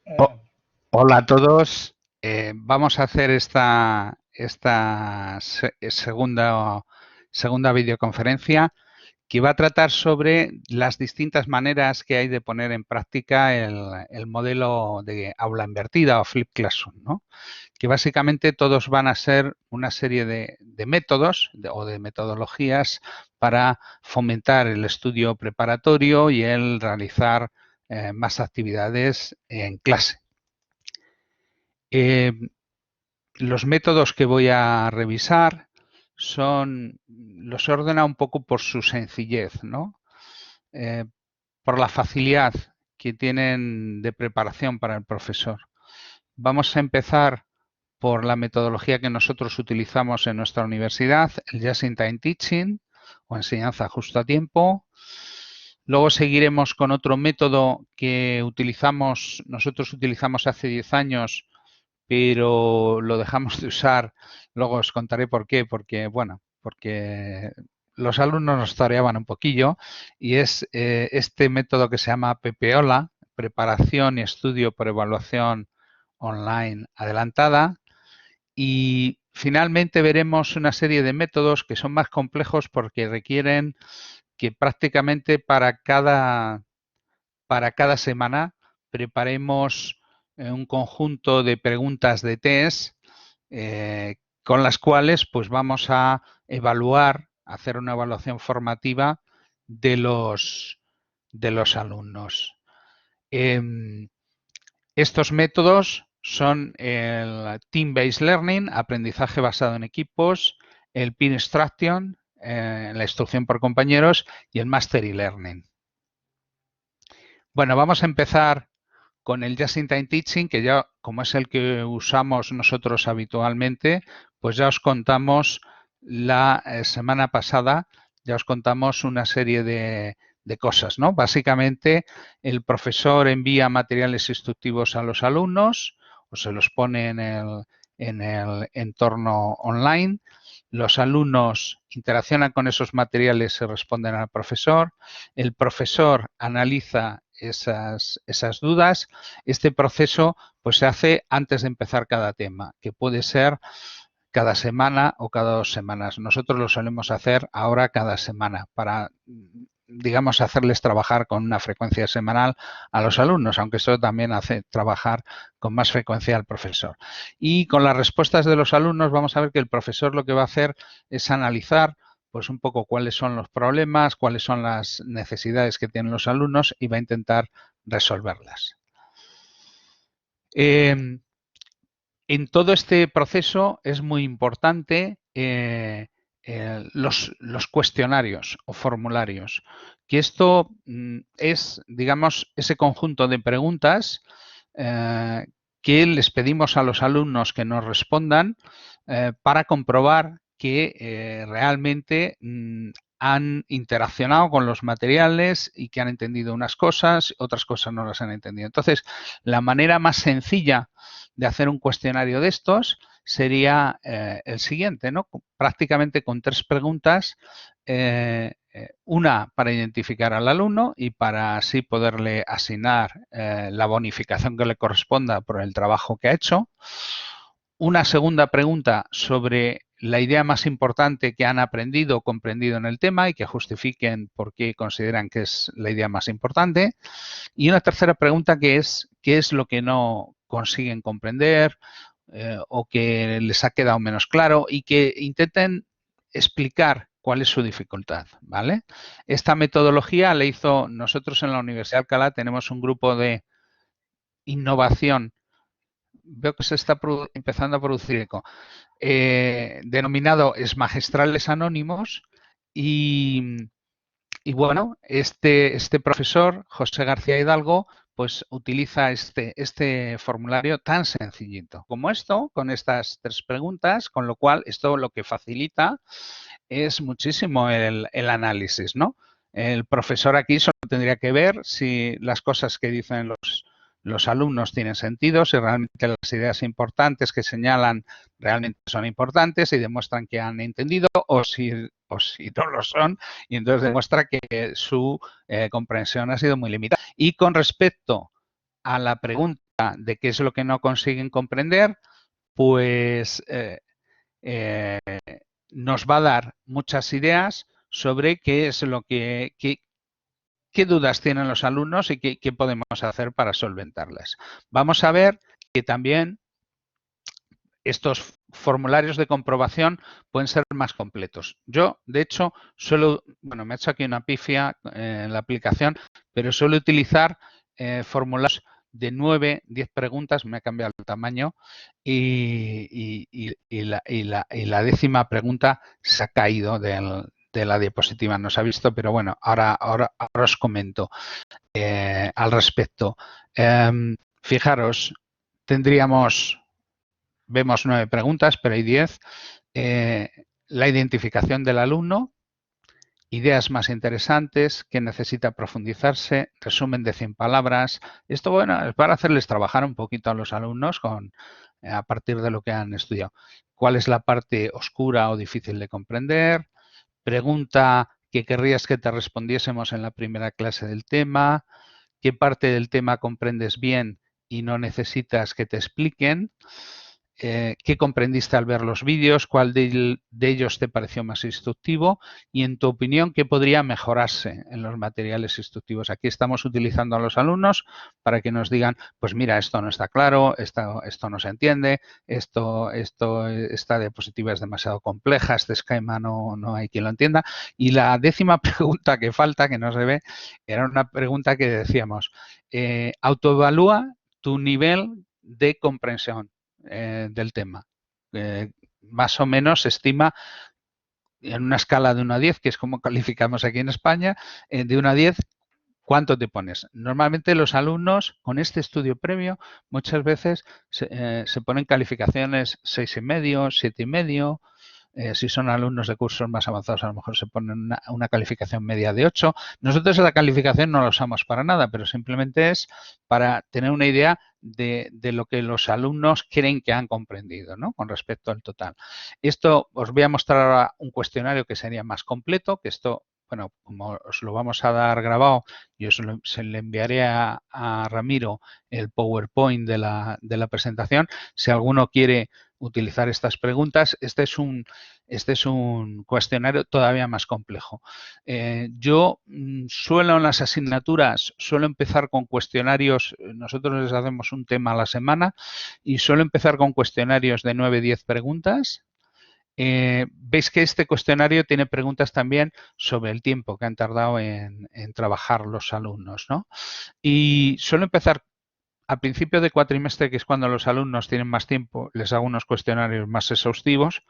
Oh, hola a todos. Vamos a hacer esta segunda videoconferencia que va a tratar sobre las distintas maneras que hay de poner en práctica el modelo de aula invertida o Flip Classroom, ¿no? Que básicamente todos van a ser una serie de métodos o de metodologías para fomentar el estudio preparatorio y el realizar más actividades en clase. Eh, los métodos que voy a revisar los he ordenado un poco por su sencillez, ¿no? Por la facilidad que tienen de preparación para el profesor. Vamos a empezar por la metodología que nosotros utilizamos en nuestra universidad, el Just-in-Time Teaching o enseñanza justo a tiempo. Luego seguiremos con otro método que nosotros utilizamos hace 10 años, pero lo dejamos de usar. Luego os contaré por qué, porque los alumnos nos tareaban un poquillo y es este método que se llama PPOLA, Preparación y Estudio por Evaluación Online Adelantada. Y finalmente veremos una serie de métodos que son más complejos porque requieren que prácticamente para cada semana preparemos un conjunto de preguntas de test con las cuales pues vamos a hacer una evaluación formativa de los alumnos. Estos métodos son el Team-Based Learning, aprendizaje basado en equipos, el Peer Instruction, la instrucción por compañeros, y el Mastery Learning. Bueno, vamos a empezar con el Just-in-Time Teaching, que ya, como es el que usamos nosotros habitualmente, pues ya os contamos la semana pasada, ya os contamos una serie de cosas, ¿no? Básicamente, el profesor envía materiales instructivos a los alumnos o se los pone en el entorno online. Los alumnos interaccionan con esos materiales y responden al profesor. El profesor analiza esas dudas. Este proceso pues se hace antes de empezar cada tema, que puede ser cada semana o cada 2 semanas. Nosotros lo solemos hacer ahora cada semana para, digamos, hacerles trabajar con una frecuencia semanal a los alumnos, aunque eso también hace trabajar con más frecuencia al profesor. Y con las respuestas de los alumnos vamos a ver que el profesor lo que va a hacer es analizar pues un poco cuáles son los problemas, cuáles son las necesidades que tienen los alumnos y va a intentar resolverlas. En todo este proceso es muy importante los cuestionarios o formularios, que esto es, digamos, ese conjunto de preguntas que les pedimos a los alumnos que nos respondan para comprobar que realmente han interaccionado con los materiales y que han entendido unas cosas, otras cosas no las han entendido. Entonces, la manera más sencilla de hacer un cuestionario de estos sería el siguiente, ¿no? Prácticamente con 3 preguntas, una para identificar al alumno y para así poderle asignar la bonificación que le corresponda por el trabajo que ha hecho. Una segunda pregunta sobre la idea más importante que han aprendido o comprendido en el tema y que justifiquen por qué consideran que es la idea más importante. Y una tercera pregunta que es ¿qué es lo que no consiguen comprender o que les ha quedado menos claro? Y que intenten explicar cuál es su dificultad, ¿vale? Esta metodología la hizo nosotros en la Universidad de Alcalá, tenemos un grupo de innovación, veo que se está empezando a producir eco, denominado Esmagestrales Anónimos y bueno, este profesor, José García Hidalgo, pues utiliza este formulario tan sencillito como esto, con estas 3 preguntas, con lo cual esto lo que facilita es muchísimo el análisis, ¿no? El profesor aquí solo tendría que ver si las cosas que dicen los alumnos tienen sentido, si realmente las ideas importantes que señalan realmente son importantes y demuestran que han entendido o si no lo son y entonces demuestra que su comprensión ha sido muy limitada. Y con respecto a la pregunta de qué es lo que no consiguen comprender, pues nos va a dar muchas ideas sobre qué es lo qué dudas tienen los alumnos y qué podemos hacer para solventarlas. Vamos a ver que también estos formularios de comprobación pueden ser más completos. Yo, de hecho, me he hecho aquí una pifia en la aplicación, pero suelo utilizar formularios de 9, 10 preguntas, me ha cambiado el tamaño, y la 10ª pregunta se ha caído de la diapositiva, no se ha visto, pero bueno, ahora os comento al respecto. Fijaros, vemos 9 preguntas, pero hay 10. La identificación del alumno, ideas más interesantes, que necesita profundizarse, resumen de 100 palabras. Esto, bueno, es para hacerles trabajar un poquito a los alumnos a partir de lo que han estudiado. ¿Cuál es la parte oscura o difícil de comprender? Pregunta que querrías que te respondiésemos en la primera clase del tema. ¿Qué parte del tema comprendes bien y no necesitas que te expliquen? ¿Qué comprendiste al ver los vídeos? ¿Cuál de ellos te pareció más instructivo? Y en tu opinión, ¿qué podría mejorarse en los materiales instructivos? Aquí estamos utilizando a los alumnos para que nos digan, pues mira, esto no está claro, esto no se entiende, esta diapositiva es demasiado compleja, este esquema no hay quien lo entienda. Y la 10ª pregunta que falta, que no se ve, era una pregunta que decíamos, autoevalúa tu nivel de comprensión del tema. Más o menos se estima en una escala de 1 a 10, que es como calificamos aquí en España, de 1 a 10, ¿cuánto te pones? Normalmente los alumnos con este estudio previo muchas veces se ponen calificaciones 6,5, 7,5. Si son alumnos de cursos más avanzados, a lo mejor se ponen una calificación media de 8. Nosotros la calificación no la usamos para nada, pero simplemente es para tener una idea de lo que los alumnos creen que han comprendido, ¿no? Con respecto al total. Esto os voy a mostrar ahora un cuestionario que sería más completo, que esto, bueno, como os lo vamos a dar grabado, yo se le enviaré a Ramiro el PowerPoint de la presentación. Si alguno quiere utilizar estas preguntas, este es un cuestionario todavía más complejo. Yo suelo en las asignaturas, suelo empezar con cuestionarios, nosotros les hacemos un tema a la semana y suelo empezar con cuestionarios de 9, 10 preguntas. Veis que este cuestionario tiene preguntas también sobre el tiempo que han tardado en trabajar los alumnos, ¿no? Y suelo empezar a principio de cuatrimestre, que es cuando los alumnos tienen más tiempo, les hago unos cuestionarios más exhaustivos.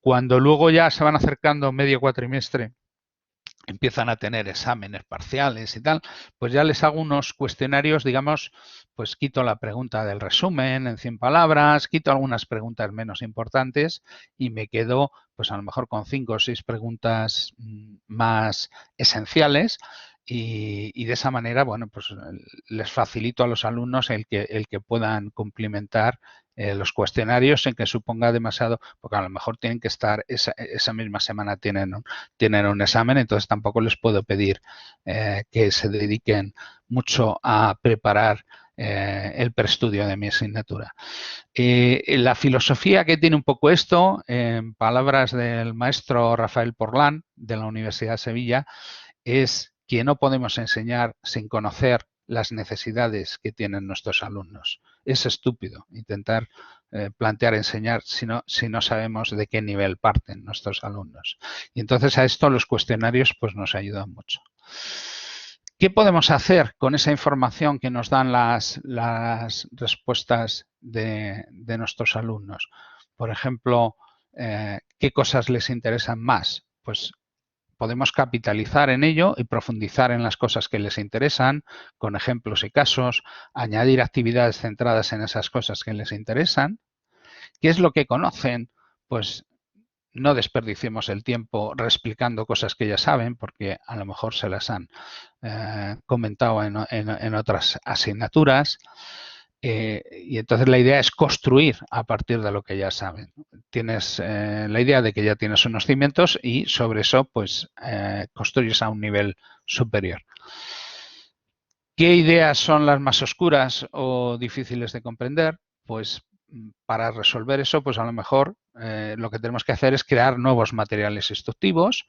Cuando luego ya se van acercando medio cuatrimestre, empiezan a tener exámenes parciales y tal, pues ya les hago unos cuestionarios, digamos, pues quito la pregunta del resumen en 100 palabras, quito algunas preguntas menos importantes y me quedo, pues a lo mejor con 5 o 6 preguntas más esenciales. Y de esa manera, bueno, pues les facilito a los alumnos el que puedan cumplimentar los cuestionarios sin que suponga demasiado, porque a lo mejor tienen que estar, esa misma semana tienen un examen, entonces tampoco les puedo pedir que se dediquen mucho a preparar el preestudio de mi asignatura. La filosofía que tiene un poco esto, en palabras del maestro Rafael Porlán de la Universidad de Sevilla, es que no podemos enseñar sin conocer las necesidades que tienen nuestros alumnos. Es estúpido intentar plantear enseñar si no sabemos de qué nivel parten nuestros alumnos. Y entonces a esto los cuestionarios pues nos ayudan mucho. ¿Qué podemos hacer con esa información que nos dan las respuestas de nuestros alumnos? Por ejemplo, ¿qué cosas les interesan más? Pues podemos capitalizar en ello y profundizar en las cosas que les interesan, con ejemplos y casos, añadir actividades centradas en esas cosas que les interesan. ¿Qué es lo que conocen? Pues no desperdiciemos el tiempo reexplicando cosas que ya saben, porque a lo mejor se las han comentado en otras asignaturas. Y entonces la idea es construir a partir de lo que ya saben. Tienes la idea de que ya tienes unos cimientos y sobre eso pues construyes a un nivel superior. ¿Qué ideas son las más oscuras o difíciles de comprender? Pues para resolver eso, pues a lo mejor lo que tenemos que hacer es crear nuevos materiales instructivos,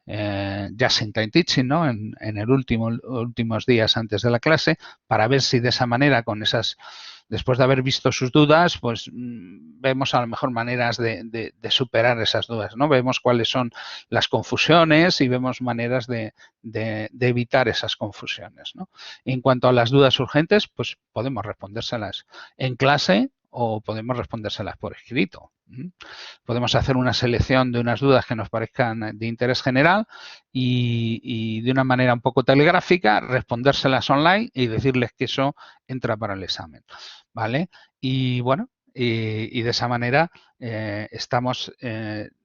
just in time teaching, ¿no? En el últimos días antes de la clase, para ver si de esa manera, con esas, después de haber visto sus dudas, pues vemos a lo mejor maneras de superar esas dudas, ¿no? Vemos cuáles son las confusiones y vemos maneras de evitar esas confusiones, ¿no? En cuanto a las dudas urgentes, pues podemos respondérselas en clase o podemos respondérselas por escrito. Podemos hacer una selección de unas dudas que nos parezcan de interés general y de una manera un poco telegráfica respondérselas online y decirles que eso entra para el examen, ¿vale? Y bueno, y de esa manera estamos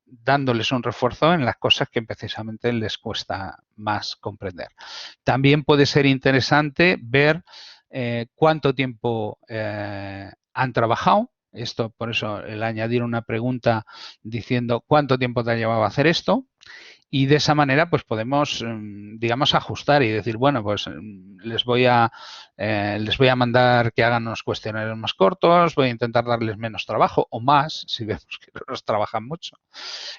dándoles un refuerzo en las cosas que precisamente les cuesta más comprender. También puede ser interesante ver cuánto tiempo han trabajado. Esto, por eso, el añadir una pregunta diciendo cuánto tiempo te ha llevado a hacer esto. Y de esa manera, pues podemos, digamos, ajustar y decir, bueno, pues les voy a mandar que hagan unos cuestionarios más cortos, voy a intentar darles menos trabajo o más, si vemos que no nos trabajan mucho.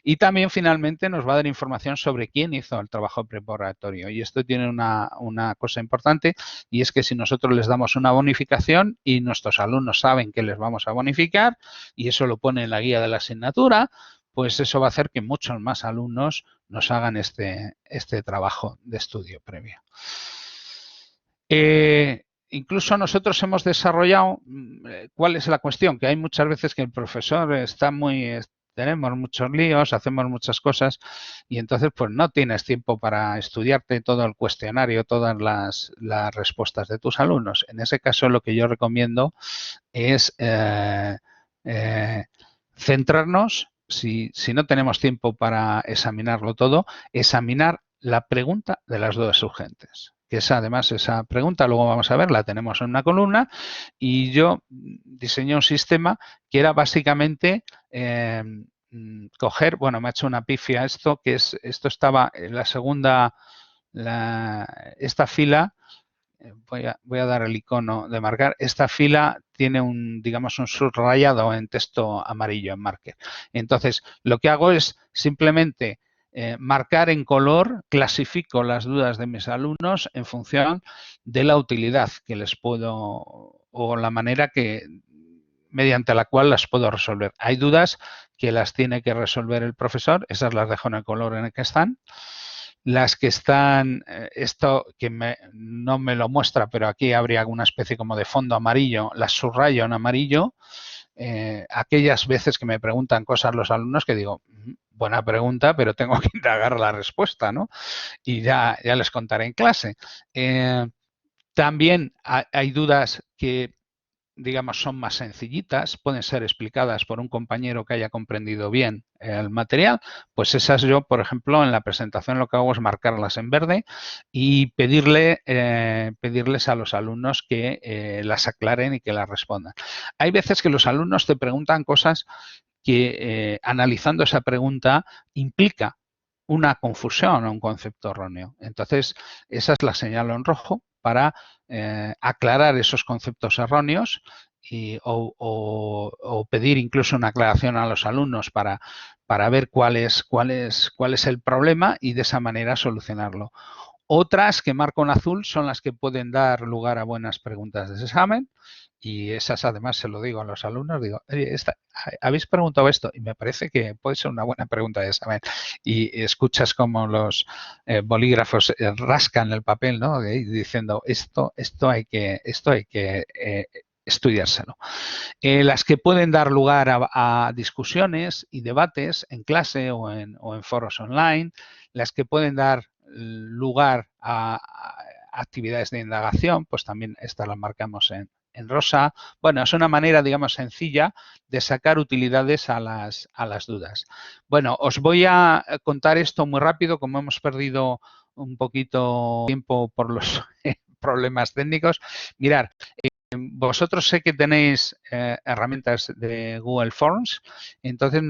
Y también, finalmente, nos va a dar información sobre quién hizo el trabajo preparatorio. Y esto tiene una cosa importante, y es que si nosotros les damos una bonificación y nuestros alumnos saben que les vamos a bonificar, y eso lo pone en la guía de la asignatura, pues eso va a hacer que muchos más alumnos nos hagan este trabajo de estudio previo. Incluso nosotros hemos desarrollado, ¿cuál es la cuestión? Que hay muchas veces que el profesor está tenemos muchos líos, hacemos muchas cosas y entonces pues no tienes tiempo para estudiarte todo el cuestionario, todas las respuestas de tus alumnos. En ese caso lo que yo recomiendo es centrarnos, si no tenemos tiempo para examinarlo todo, examinar la pregunta de las dudas urgentes. Que además, esa pregunta, luego vamos a ver, la tenemos en una columna y yo diseñé un sistema que era básicamente coger, bueno, me ha hecho una pifia esto, que es, esto estaba en la segunda, esta fila, voy a dar el icono de marcar. Esta fila tiene digamos, un subrayado en texto amarillo, en marker. Entonces, lo que hago es simplemente marcar en color, clasifico las dudas de mis alumnos en función de la utilidad que les puedo, o la manera que mediante la cual las puedo resolver. Hay dudas que las tiene que resolver el profesor, esas las dejo en el color en el que están. Las que están, esto que no me lo muestra, pero aquí habría alguna especie como de fondo amarillo, las subrayo en amarillo. Aquellas veces que me preguntan cosas los alumnos que digo, buena pregunta, pero tengo que indagar la respuesta, ¿no? Y ya les contaré en clase. También hay dudas que, digamos, son más sencillitas, pueden ser explicadas por un compañero que haya comprendido bien el material, pues esas yo, por ejemplo, en la presentación lo que hago es marcarlas en verde y pedirles a los alumnos que las aclaren y que las respondan. Hay veces que los alumnos te preguntan cosas que analizando esa pregunta implica una confusión o un concepto erróneo. Entonces, esas las señalo en rojo para aclarar esos conceptos erróneos o pedir incluso una aclaración a los alumnos para ver cuál es el problema y de esa manera solucionarlo. Otras que marco en azul son las que pueden dar lugar a buenas preguntas de examen y esas además se lo digo a los alumnos, digo, oye, habéis preguntado esto y me parece que puede ser una buena pregunta de examen y escuchas como los bolígrafos rascan el papel, ¿no? Diciendo esto hay que estudiárselo. Las que pueden dar lugar a discusiones y debates en clase o en foros online, las que pueden dar lugar a actividades de indagación, pues también estas las marcamos en rosa. Bueno, es una manera, digamos, sencilla de sacar utilidades a las dudas. Bueno, os voy a contar esto muy rápido, como hemos perdido un poquito tiempo por los problemas técnicos. Mirar, vosotros sé que tenéis herramientas de Google Forms, entonces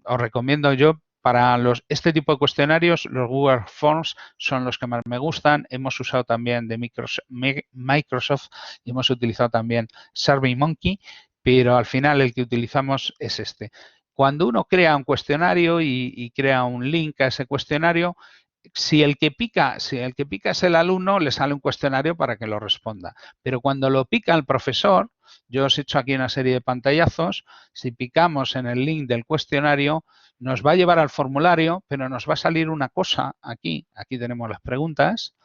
os recomiendo yo para este tipo de cuestionarios, los Google Forms son los que más me gustan. Hemos usado también de Microsoft y hemos utilizado también SurveyMonkey, pero al final el que utilizamos es este. Cuando uno crea un cuestionario y crea un link a ese cuestionario, si el que pica es el alumno, le sale un cuestionario para que lo responda. Pero cuando lo pica el profesor, yo os he hecho aquí una serie de pantallazos, si picamos en el link del cuestionario, nos va a llevar al formulario, pero nos va a salir una cosa aquí tenemos las preguntas,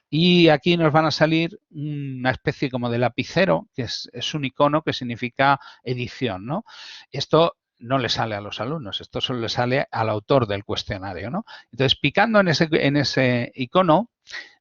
y aquí nos van a salir una especie como de lapicero, que es un icono que significa edición, ¿no? Esto no le sale a los alumnos, esto solo le sale al autor del cuestionario, ¿no? Entonces, picando en ese icono,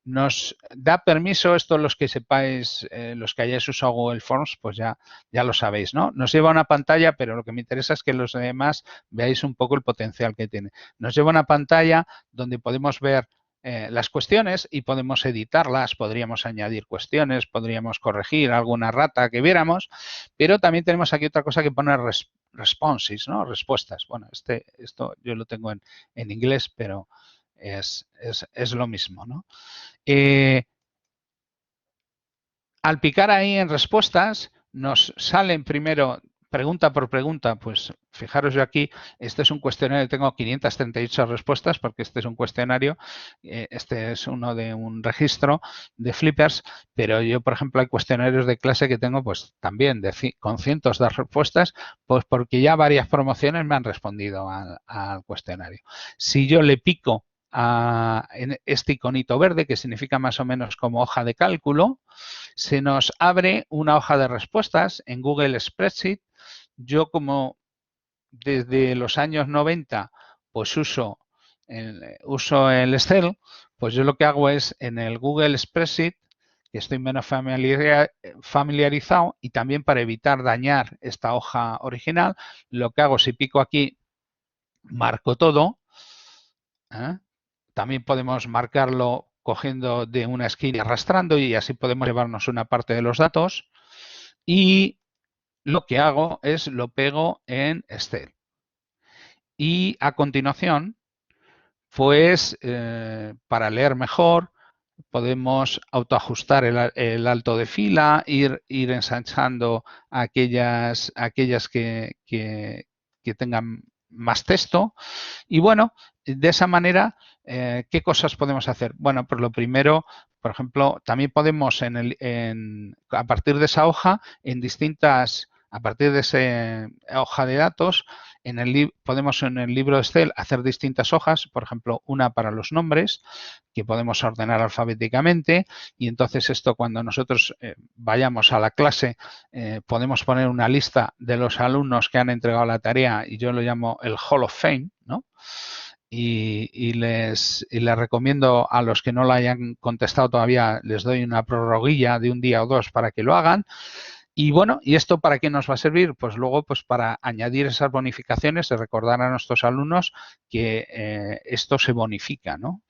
nos da permiso, esto los que sepáis, los que hayáis usado Google Forms, pues ya lo sabéis, ¿no? Nos lleva a una pantalla, pero lo que me interesa es que los demás veáis un poco el potencial que tiene. Nos lleva a una pantalla donde podemos ver las cuestiones y podemos editarlas, podríamos añadir cuestiones, podríamos corregir alguna rata que viéramos, pero también tenemos aquí otra cosa que pone responses, ¿no? Respuestas. Bueno, esto yo lo tengo en inglés, pero es lo mismo, ¿no? Al picar ahí en respuestas, nos salen primero pregunta por pregunta. Pues fijaros yo aquí, este es un cuestionario, tengo 538 respuestas porque este es un cuestionario, este es uno de un registro de Flippers, pero yo, por ejemplo, hay cuestionarios de clase que tengo pues también con cientos de respuestas, pues porque ya varias promociones me han respondido al cuestionario. Si yo le pico en este iconito verde, que significa más o menos como hoja de cálculo, se nos abre una hoja de respuestas en Google Spreadsheet. Yo, como desde los años 90 pues uso el Excel, pues yo lo que hago es en el Google Spreadsheet, que estoy menos familiarizado, y también para evitar dañar esta hoja original, lo que hago, si pico aquí, marco todo. También podemos marcarlo cogiendo de una esquina y arrastrando, y así podemos llevarnos una parte de los datos. Y lo que hago es lo pego en Excel. Y a continuación, pues para leer mejor, podemos autoajustar el alto de fila, ir ensanchando aquellas que tengan más texto. Y bueno, de esa manera, ¿qué cosas podemos hacer? Bueno, pues lo primero, por ejemplo, también podemos a partir de esa hoja, a partir de esa hoja de datos, podemos en el libro de Excel hacer distintas hojas, por ejemplo, una para los nombres, que podemos ordenar alfabéticamente, y entonces esto, cuando nosotros vayamos a la clase, podemos poner una lista de los alumnos que han entregado la tarea, y yo lo llamo el Hall of Fame, ¿no? Y les recomiendo a los que no lo hayan contestado todavía, les doy una prorroguilla de un día o dos para que lo hagan. Y bueno, ¿y esto para qué nos va a servir? Pues luego, pues para añadir esas bonificaciones y recordar a nuestros alumnos que esto se bonifica, ¿no?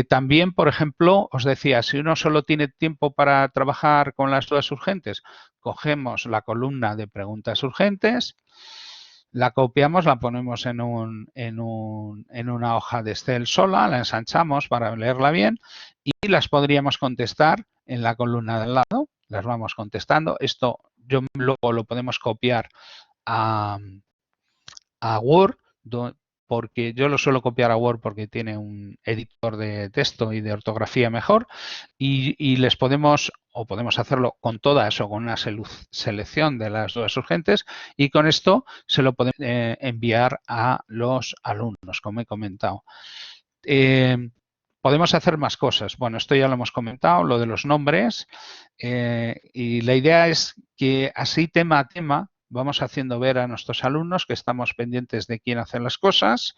También, por ejemplo, os decía, si uno solo tiene tiempo para trabajar con las dudas urgentes, cogemos la columna de preguntas urgentes, la copiamos, la ponemos en una hoja de Excel sola, la ensanchamos para leerla bien y las podríamos contestar en la columna de al lado. Las vamos contestando. Esto luego lo podemos copiar a Word, porque yo lo suelo copiar a Word porque tiene un editor de texto y de ortografía mejor, y les podemos hacerlo con todas o con una selección de las dudas urgentes, y con esto se lo podemos enviar a los alumnos, como he comentado. Podemos hacer más cosas. Bueno, esto ya lo hemos comentado, lo de los nombres, y la idea es que así tema a tema vamos haciendo ver a nuestros alumnos que estamos pendientes de quién hace las cosas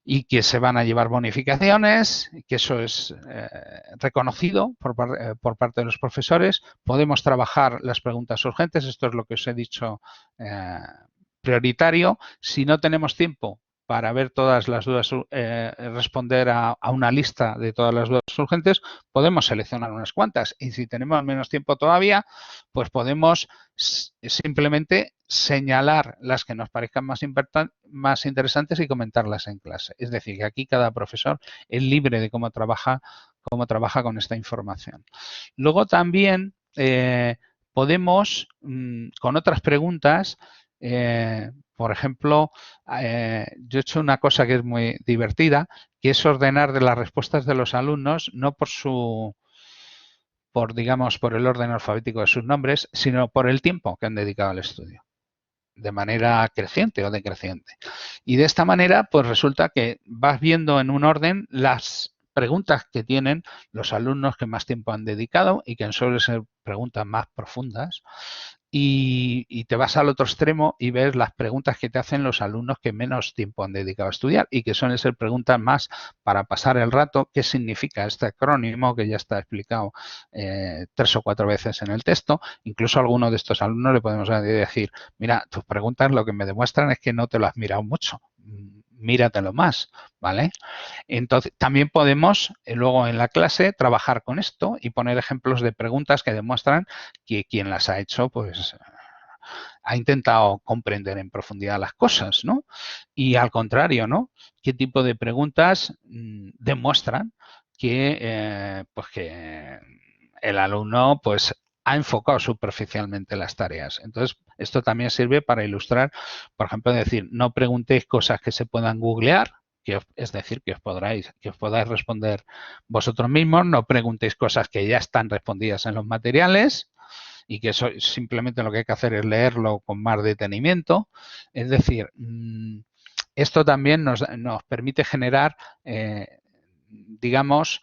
y que se van a llevar bonificaciones, que eso es reconocido por parte de los profesores. Podemos trabajar las preguntas urgentes, esto es lo que os he dicho, prioritario. Si no tenemos tiempo para ver todas las dudas, responder a una lista de todas las dudas urgentes, podemos seleccionar unas cuantas. Y si tenemos menos tiempo todavía, pues podemos simplemente señalar las que nos parezcan más interesantes y comentarlas en clase. Es decir, que aquí cada profesor es libre de cómo trabaja con esta información. Luego también podemos, con otras preguntas, por ejemplo, yo he hecho una cosa que es muy divertida, que es ordenar de las respuestas de los alumnos, no digamos, por el orden alfabético de sus nombres, sino por el tiempo que han dedicado al estudio, de manera creciente o decreciente. Y de esta manera, pues resulta que vas viendo en un orden las preguntas que tienen los alumnos que más tiempo han dedicado y que suelen ser preguntas más profundas. Y te vas al otro extremo y ves las preguntas que te hacen los alumnos que menos tiempo han dedicado a estudiar y que suelen ser preguntas más para pasar el rato. ¿Qué significa este acrónimo que ya está explicado 3 o 4 veces en el texto? Incluso a alguno de estos alumnos le podemos decir, mira, tus preguntas lo que me demuestran es que no te lo has mirado mucho. Míratelo más, ¿vale? Entonces, también podemos luego en la clase trabajar con esto y poner ejemplos de preguntas que demuestran que quien las ha hecho, pues ha intentado comprender en profundidad las cosas, ¿no? Y al contrario, ¿no? ¿Qué tipo de preguntas demuestran que, pues que el alumno, pues ha enfocado superficialmente las tareas? Entonces, esto también sirve para ilustrar, por ejemplo, decir, no preguntéis cosas que se puedan googlear, es decir, que os podáis responder vosotros mismos, no preguntéis cosas que ya están respondidas en los materiales y que eso simplemente lo que hay que hacer es leerlo con más detenimiento. Es decir, esto también nos permite generar, digamos,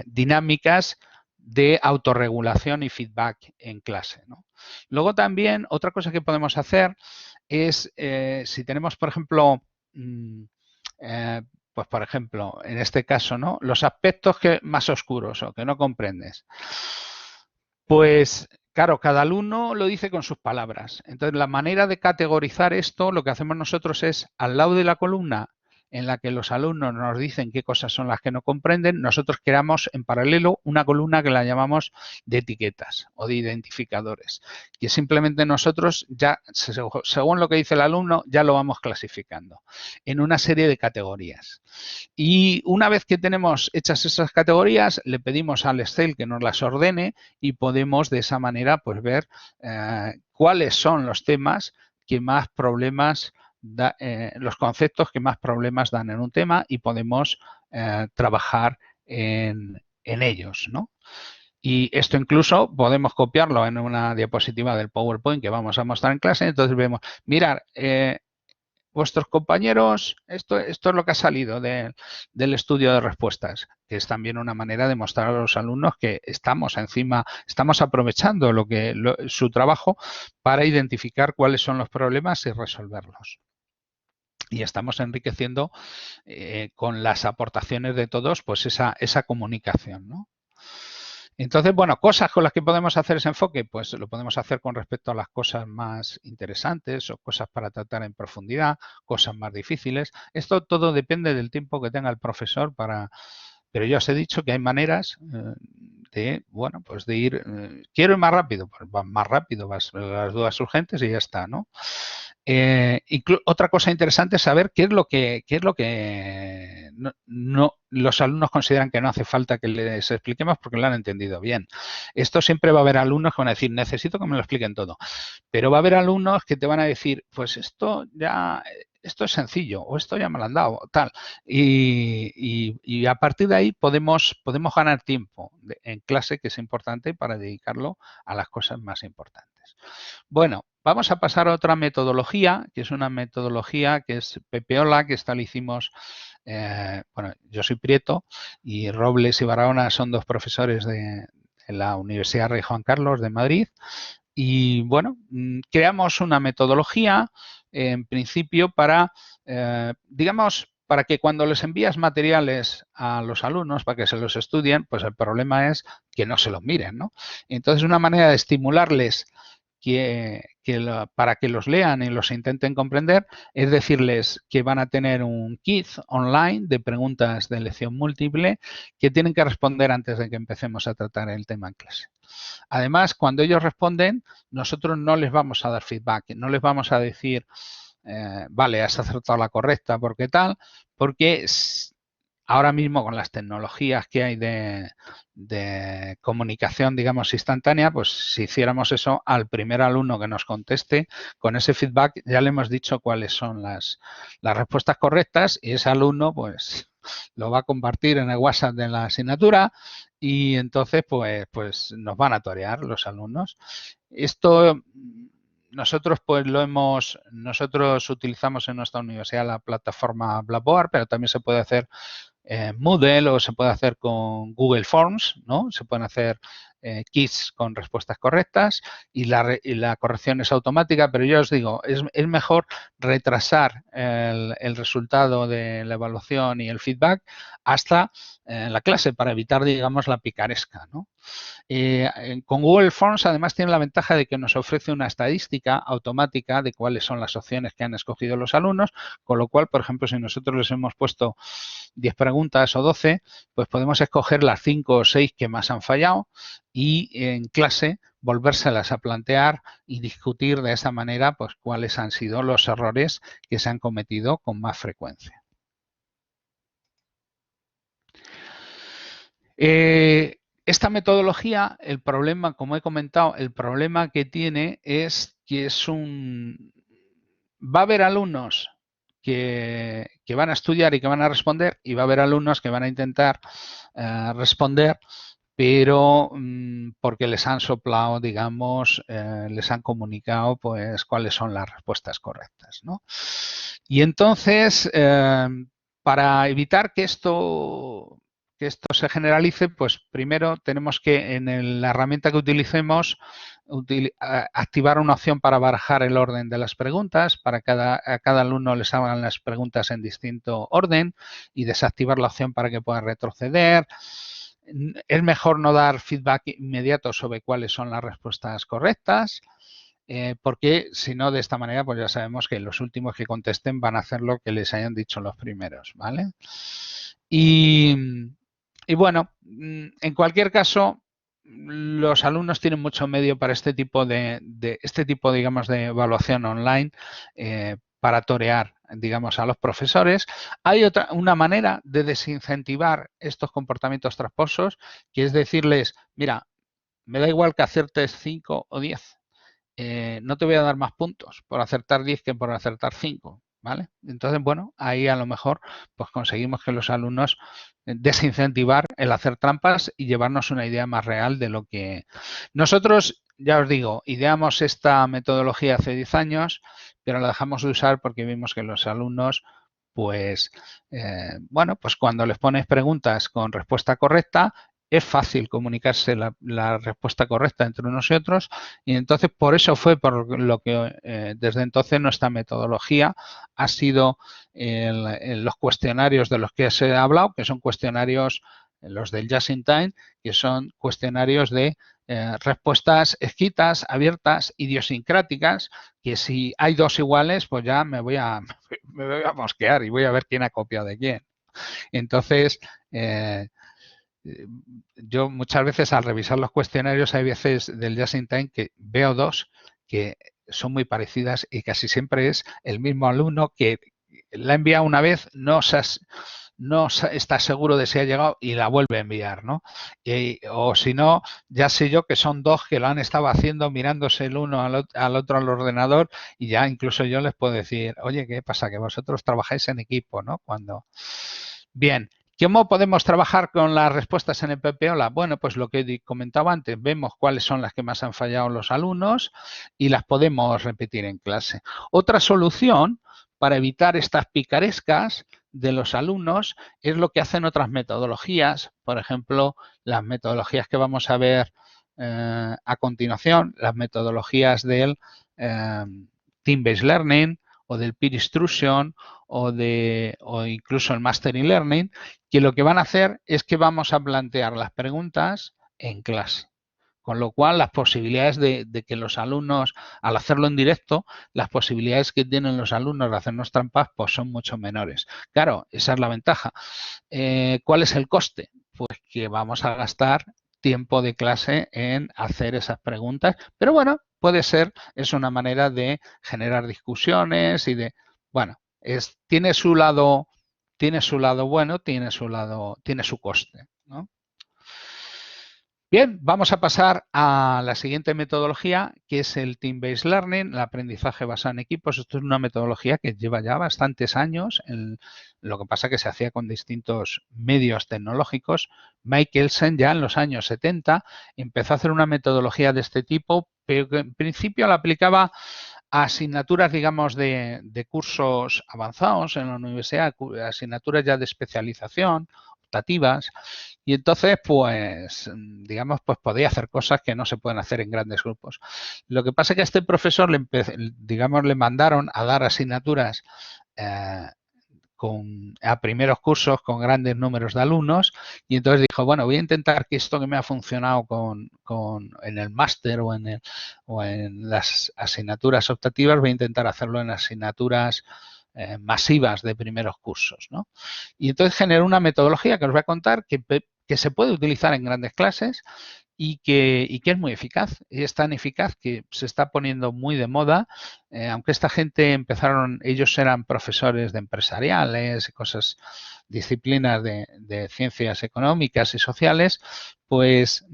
dinámicas de autorregulación y feedback en clase, ¿no? Luego también otra cosa que podemos hacer es, si tenemos, por ejemplo, pues por ejemplo, en este caso, ¿no? Los aspectos más oscuros o que no comprendes. Pues claro, cada alumno lo dice con sus palabras. Entonces, la manera de categorizar esto, lo que hacemos nosotros es, al lado de la columna en la que los alumnos nos dicen qué cosas son las que no comprenden, nosotros creamos en paralelo una columna que la llamamos de etiquetas o de identificadores, que simplemente nosotros ya, según lo que dice el alumno, ya lo vamos clasificando en una serie de categorías. Y una vez que tenemos hechas esas categorías, le pedimos al Excel que nos las ordene y podemos de esa manera pues ver cuáles son los temas que más problemas los conceptos que más problemas dan en un tema y podemos trabajar en ellos, ¿no? Y esto incluso podemos copiarlo en una diapositiva del PowerPoint que vamos a mostrar en clase. Entonces vemos, mirad, vuestros compañeros, esto es lo que ha salido del estudio de respuestas, que es también una manera de mostrar a los alumnos que estamos aprovechando su trabajo para identificar cuáles son los problemas y resolverlos. Y estamos enriqueciendo con las aportaciones de todos pues esa comunicación, ¿no? Entonces, bueno, cosas con las que podemos hacer ese enfoque, pues lo podemos hacer con respecto a las cosas más interesantes o cosas para tratar en profundidad, cosas más difíciles. Esto todo depende del tiempo que tenga el profesor pero ya os he dicho que hay maneras de, bueno, pues de ir, quiero ir más rápido, pues vas más rápido, vas a las dudas urgentes y ya está, ¿no? Otra cosa interesante es saber qué es lo que los alumnos consideran que no hace falta que les expliquemos porque lo han entendido bien. Esto siempre va a haber alumnos que van a decir, necesito que me lo expliquen todo. Pero va a haber alumnos que te van a decir, pues esto es sencillo o esto ya me lo han dado, tal. Y a partir de ahí podemos ganar tiempo en clase, que es importante para dedicarlo a las cosas más importantes. Bueno, vamos a pasar a otra metodología, que es una metodología que es Pepeola, que esta la hicimos, bueno, yo soy Prieto y Robles y Barahona son dos profesores de la Universidad Rey Juan Carlos de Madrid. Y bueno, creamos una metodología en principio para, digamos, para que cuando les envías materiales a los alumnos para que se los estudien, pues el problema es que no se los miren, ¿no? Entonces, una manera de estimularles para que los lean y los intenten comprender, es decirles que van a tener un quiz online de preguntas de elección múltiple que tienen que responder antes de que empecemos a tratar el tema en clase. Además, cuando ellos responden, nosotros no les vamos a dar feedback, no les vamos a decir, vale, has acertado la correcta, porque tal, porque ahora mismo con las tecnologías que hay de comunicación, digamos, instantánea, pues si hiciéramos eso al primer alumno que nos conteste, con ese feedback ya le hemos dicho cuáles son las respuestas correctas y ese alumno pues lo va a compartir en el WhatsApp de la asignatura y entonces pues nos van a torear los alumnos. Esto nosotros nosotros utilizamos en nuestra universidad la plataforma Blackboard, pero también se puede hacer Moodle o se puede hacer con Google Forms, ¿no? Se pueden hacer quiz con respuestas correctas y la corrección es automática, pero yo os digo, es mejor retrasar el resultado de la evaluación y el feedback hasta la clase para evitar, digamos, la picaresca, ¿no? Con Google Forms además tiene la ventaja de que nos ofrece una estadística automática de cuáles son las opciones que han escogido los alumnos, con lo cual, por ejemplo, si nosotros les hemos puesto 10 preguntas o 12, pues podemos escoger las 5 o 6 que más han fallado y en clase volvérselas a plantear y discutir de esa manera pues cuáles han sido los errores que se han cometido con más frecuencia. Esta metodología, el problema, como he comentado, el problema que tiene es que va a haber alumnos que van a estudiar y que van a responder y va a haber alumnos que van a intentar responder, pero porque les han soplado, digamos, les han comunicado pues cuáles son las respuestas correctas, ¿no? Y entonces, para evitar que esto se generalice, pues primero tenemos que en la herramienta que utilicemos activar una opción para barajar el orden de las preguntas, para a cada alumno les hagan las preguntas en distinto orden y desactivar la opción para que pueda retroceder. Es mejor no dar feedback inmediato sobre cuáles son las respuestas correctas, porque si no, de esta manera, pues ya sabemos que los últimos que contesten van a hacer lo que les hayan dicho los primeros, ¿vale? Y bueno, en cualquier caso, los alumnos tienen mucho medio para este tipo digamos, de evaluación online para torear, digamos, a los profesores. Hay una manera de desincentivar estos comportamientos tramposos, que es decirles, mira, me da igual que acertes 5 o 10. No te voy a dar más puntos por acertar 10 que por acertar 5. ¿Vale? Entonces, bueno, ahí a lo mejor pues conseguimos que los alumnos desincentivar el hacer trampas y llevarnos una idea más real de lo que... Nosotros, ya os digo, ideamos esta metodología hace 10 años, pero la dejamos de usar porque vimos que los alumnos, pues, bueno, pues cuando les pones preguntas con respuesta correcta, es fácil comunicarse la respuesta correcta entre unos y otros y entonces por eso fue por lo que desde entonces nuestra metodología ha sido los cuestionarios de los que se ha hablado, que son cuestionarios, los del Just in Time, que son cuestionarios de respuestas escritas, abiertas, idiosincráticas, que si hay dos iguales, pues ya me voy a mosquear y voy a ver quién ha copiado de quién. Entonces, yo muchas veces al revisar los cuestionarios hay veces del Just in Time que veo dos que son muy parecidas y casi siempre es el mismo alumno que la ha enviado una vez, no está seguro de si ha llegado y la vuelve a enviar, ¿no? O si no, ya sé yo que son dos que lo han estado haciendo mirándose el uno al otro al ordenador y ya incluso yo les puedo decir, oye, ¿qué pasa? Que vosotros trabajáis en equipo, ¿no? Bien. ¿Cómo podemos trabajar con las respuestas en el PPOLA? Bueno, pues lo que comentaba antes, vemos cuáles son las que más han fallado los alumnos y las podemos repetir en clase. Otra solución para evitar estas picarescas de los alumnos es lo que hacen otras metodologías, por ejemplo, las metodologías que vamos a ver a continuación, las metodologías del Team-Based Learning o del Peer Instruction o incluso el Mastering Learning, que lo que van a hacer es que vamos a plantear las preguntas en clase. Con lo cual, las posibilidades de que los alumnos, al hacerlo en directo, las posibilidades que tienen los alumnos de hacernos trampas, pues son mucho menores. Claro, esa es la ventaja. ¿Cuál es el coste? Pues que vamos a gastar tiempo de clase en hacer esas preguntas, pero bueno, puede ser, es una manera de generar discusiones y de, bueno, tiene su lado bueno, tiene su coste, ¿no? Bien, vamos a pasar a la siguiente metodología, que es el Team-Based Learning, el aprendizaje basado en equipos. Esto es una metodología que lleva ya bastantes años. Lo que pasa es que se hacía con distintos medios tecnológicos. Michelsen ya en los años 70 empezó a hacer una metodología de este tipo, pero que en principio la aplicaba a asignaturas, digamos, de cursos avanzados en la universidad, asignaturas ya de especialización, optativas, y entonces, pues, digamos, pues podía hacer cosas que no se pueden hacer en grandes grupos. Lo que pasa es que a este profesor le mandaron a dar asignaturas a primeros cursos con grandes números de alumnos y entonces dijo, bueno, voy a intentar que esto que me ha funcionado en el máster o en las asignaturas optativas, voy a intentar hacerlo en asignaturas masivas de primeros cursos, ¿no? Y entonces generó una metodología que os voy a contar que se puede utilizar en grandes clases y que es muy eficaz. Y es tan eficaz que se está poniendo muy de moda, aunque esta gente ellos eran profesores de empresariales y cosas, disciplinas de ciencias económicas y sociales, pues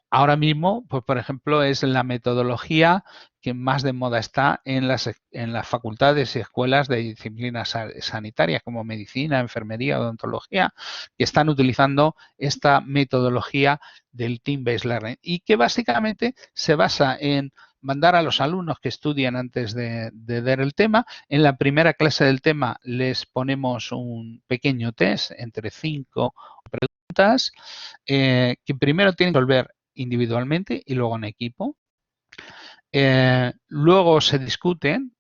ahora mismo, pues por ejemplo, es la metodología que más de moda está en las facultades y escuelas de disciplinas sanitarias como medicina, enfermería, odontología, que están utilizando esta metodología del Team-Based Learning y que básicamente se basa en mandar a los alumnos que estudian antes de dar el tema. En la primera clase del tema les ponemos un pequeño test entre 5 preguntas que primero tienen que resolver individualmente y luego en equipo. Luego se discuten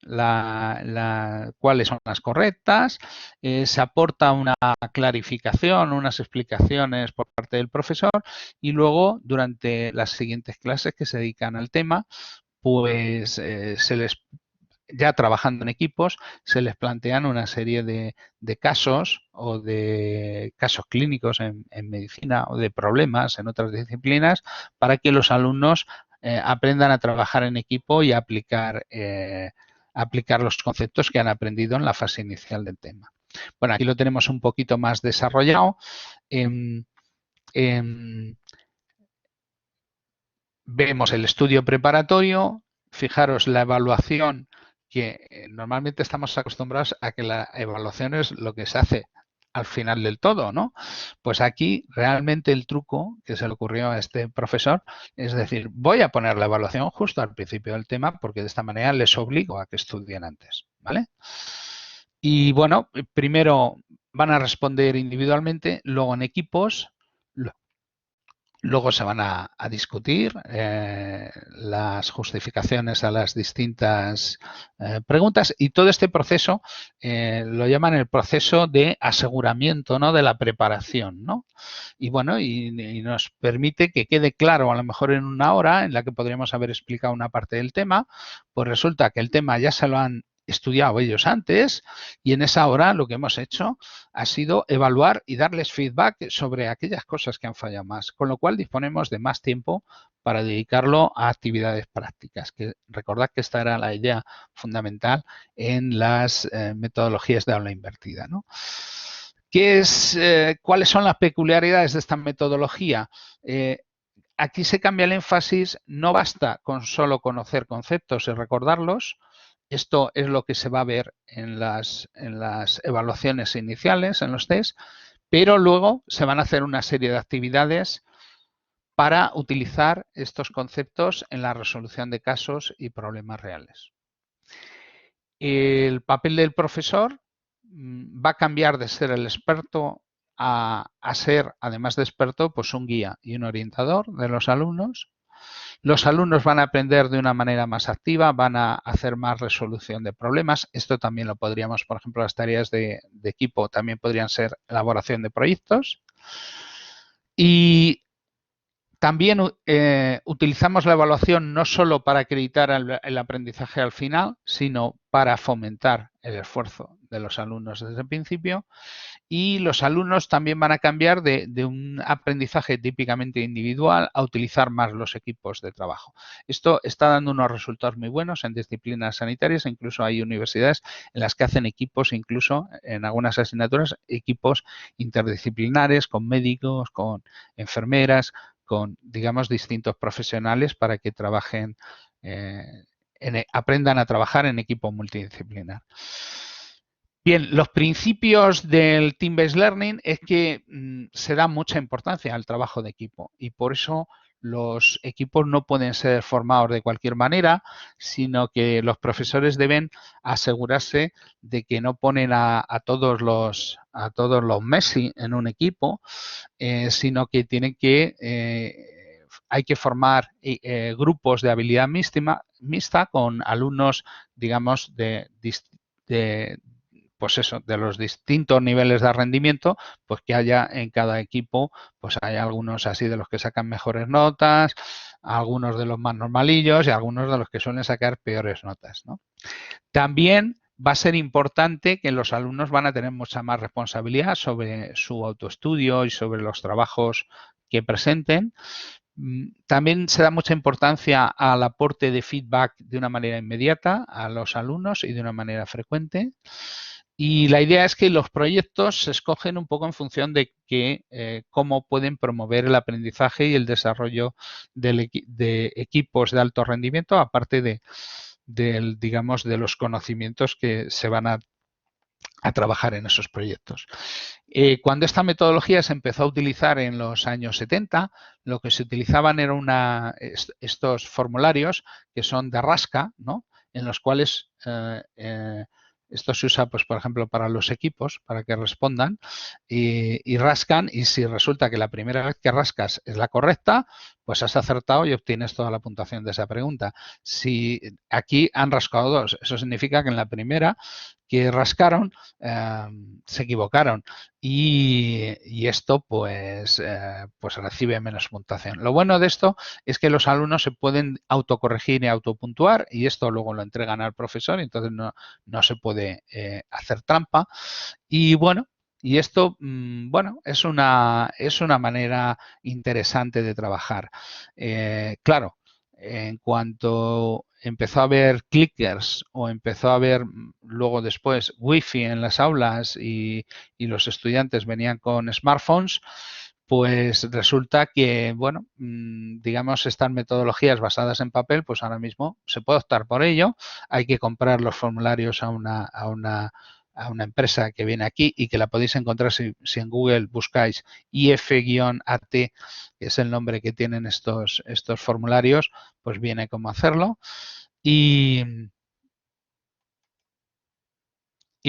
cuáles son las correctas, se aporta una clarificación, unas explicaciones por parte del profesor y luego durante las siguientes clases que se dedican al tema, pues ya trabajando en equipos, se les plantean una serie de casos o de casos clínicos en medicina o de problemas en otras disciplinas para que los alumnos aprendan a trabajar en equipo y aplicar los conceptos que han aprendido en la fase inicial del tema. Bueno, aquí lo tenemos un poquito más desarrollado. Vemos el estudio preparatorio, fijaros la evaluación, que normalmente estamos acostumbrados a que la evaluación es lo que se hace al final del todo, ¿no? Pues aquí realmente el truco que se le ocurrió a este profesor es decir, voy a poner la evaluación justo al principio del tema porque de esta manera les obligo a que estudien antes, ¿vale? Y bueno, primero van a responder individualmente, luego en equipos, luego se van a discutir las justificaciones a las distintas preguntas y todo este proceso lo llaman el proceso de aseguramiento, ¿no?, de la preparación, ¿no? Y bueno, y nos permite que quede claro, a lo mejor en una hora en la que podríamos haber explicado una parte del tema, pues resulta que el tema ya se lo han estudiado ellos antes y en esa hora lo que hemos hecho ha sido evaluar y darles feedback sobre aquellas cosas que han fallado más, con lo cual disponemos de más tiempo para dedicarlo a actividades prácticas. Que recordad que esta era la idea fundamental en las metodologías de aula invertida, ¿no? ¿Cuáles son las peculiaridades de esta metodología? Aquí se cambia el énfasis, no basta con solo conocer conceptos y recordarlos. Esto es lo que se va a ver en las evaluaciones iniciales, en los test, pero luego se van a hacer una serie de actividades para utilizar estos conceptos en la resolución de casos y problemas reales. El papel del profesor va a cambiar de ser el experto a ser, además de experto, pues un guía y un orientador de los alumnos. Los alumnos van a aprender de una manera más activa, van a hacer más resolución de problemas. Esto también lo podríamos, por ejemplo, las tareas de equipo también podrían ser elaboración de proyectos. Y También utilizamos la evaluación no solo para acreditar el aprendizaje al final, sino para fomentar el esfuerzo de los alumnos desde el principio. Y los alumnos también van a cambiar de un aprendizaje típicamente individual a utilizar más los equipos de trabajo. Esto está dando unos resultados muy buenos en disciplinas sanitarias, incluso hay universidades en las que hacen equipos, incluso en algunas asignaturas, equipos interdisciplinares con médicos, con enfermeras, con, digamos, distintos profesionales para que trabajen, aprendan a trabajar en equipo multidisciplinar. Bien, los principios del Team-Based Learning es que se da mucha importancia al trabajo de equipo y por eso los equipos no pueden ser formados de cualquier manera, sino que los profesores deben asegurarse de que no ponen a todos los Messi en un equipo, sino que hay que formar grupos de habilidad mixta con alumnos, digamos, pues eso, de los distintos niveles de rendimiento, pues que haya en cada equipo, pues hay algunos así de los que sacan mejores notas, algunos de los más normalillos y algunos de los que suelen sacar peores notas, ¿no? También va a ser importante que los alumnos van a tener mucha más responsabilidad sobre su autoestudio y sobre los trabajos que presenten. También se da mucha importancia al aporte de feedback de una manera inmediata a los alumnos y de una manera frecuente. Y la idea es que los proyectos se escogen un poco en función de cómo pueden promover el aprendizaje y el desarrollo de equipos de alto rendimiento, aparte digamos, de los conocimientos que se van a trabajar en esos proyectos. Cuando esta metodología se empezó a utilizar en los años 70, lo que se utilizaban eran estos formularios que son de rasca, ¿no? En los cuales esto se usa, pues, por ejemplo, para los equipos, para que respondan y rascan, y si resulta que la primera vez que rascas es la correcta, pues has acertado y obtienes toda la puntuación de esa pregunta. Si aquí han rascado dos, eso significa que en la primera que rascaron se equivocaron y esto pues recibe menos puntuación. Lo bueno de esto es que los alumnos se pueden autocorregir y autopuntuar y esto luego lo entregan al profesor y entonces no se puede hacer trampa y bueno, y esto, bueno, es una manera interesante de trabajar. Claro, en cuanto empezó a haber clickers o empezó a haber luego después wifi en las aulas y los estudiantes venían con smartphones, pues resulta que, bueno, digamos, estas metodologías basadas en papel, pues ahora mismo se puede optar por ello. Hay que comprar los formularios a una empresa que viene aquí y que la podéis encontrar si en Google buscáis IF-AT, que es el nombre que tienen estos formularios, pues viene cómo hacerlo. Y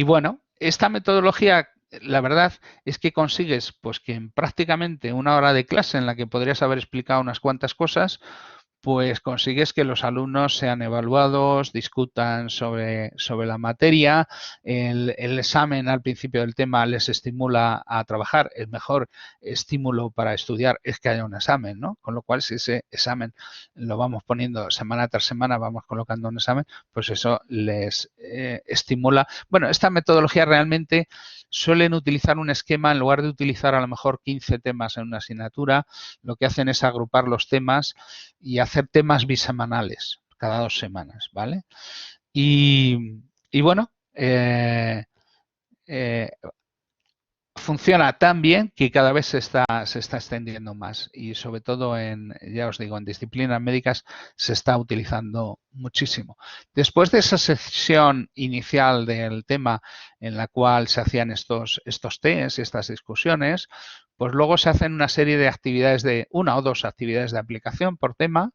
bueno, esta metodología, la verdad es que consigues pues que en prácticamente una hora de clase en la que podrías haber explicado unas cuantas cosas, pues consigues que los alumnos sean evaluados, discutan sobre la materia, el examen al principio del tema les estimula a trabajar. El mejor estímulo para estudiar es que haya un examen, ¿no? Con lo cual, si ese examen lo vamos poniendo semana tras semana, vamos colocando un examen, pues eso les estimula. Bueno, esta metodología realmente suelen utilizar un esquema, en lugar de utilizar a lo mejor 15 temas en una asignatura, lo que hacen es agrupar los temas y hacer temas bisemanales, cada 2 semanas, ¿vale? Y bueno, funciona tan bien que cada vez se está extendiendo más y sobre todo ya os digo, en disciplinas médicas se está utilizando muchísimo. Después de esa sesión inicial del tema en la cual se hacían estos tests y estas discusiones, pues luego se hacen una serie de actividades una o dos actividades de aplicación por tema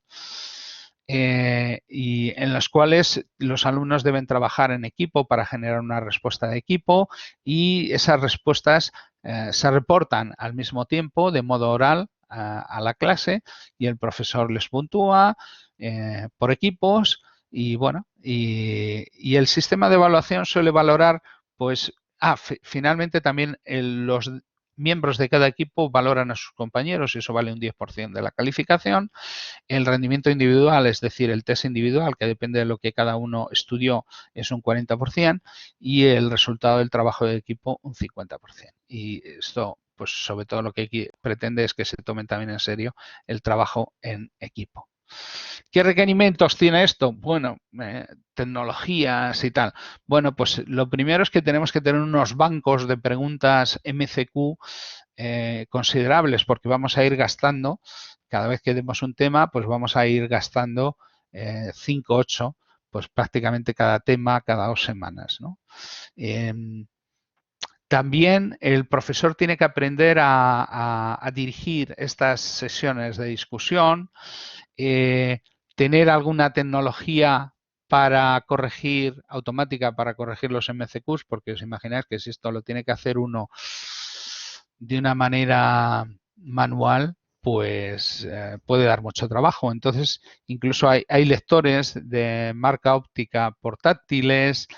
y en las cuales los alumnos deben trabajar en equipo para generar una respuesta de equipo y esas respuestas se reportan al mismo tiempo de modo oral a la clase y el profesor les puntúa por equipos y bueno, y el sistema de evaluación suele valorar pues finalmente también los miembros de cada equipo valoran a sus compañeros y eso vale un 10% de la calificación. El rendimiento individual, es decir, el test individual, que depende de lo que cada uno estudió, es un 40% y el resultado del trabajo de equipo un 50%. Y esto, pues sobre todo lo que pretende es que se tomen también en serio el trabajo en equipo. ¿Qué requerimientos tiene esto? Bueno, tecnologías y tal. Bueno, pues lo primero es que tenemos que tener unos bancos de preguntas MCQ considerables porque vamos a ir gastando, cada vez que demos un tema, pues vamos a ir gastando 5, 8, pues prácticamente cada tema, cada 2 semanas, ¿no? También el profesor tiene que aprender a dirigir estas sesiones de discusión, tener alguna tecnología para corregir, automática para corregir los MCQs, porque os imagináis que si esto lo tiene que hacer uno de una manera manual, pues puede dar mucho trabajo. Entonces, incluso hay lectores de marca óptica portátiles,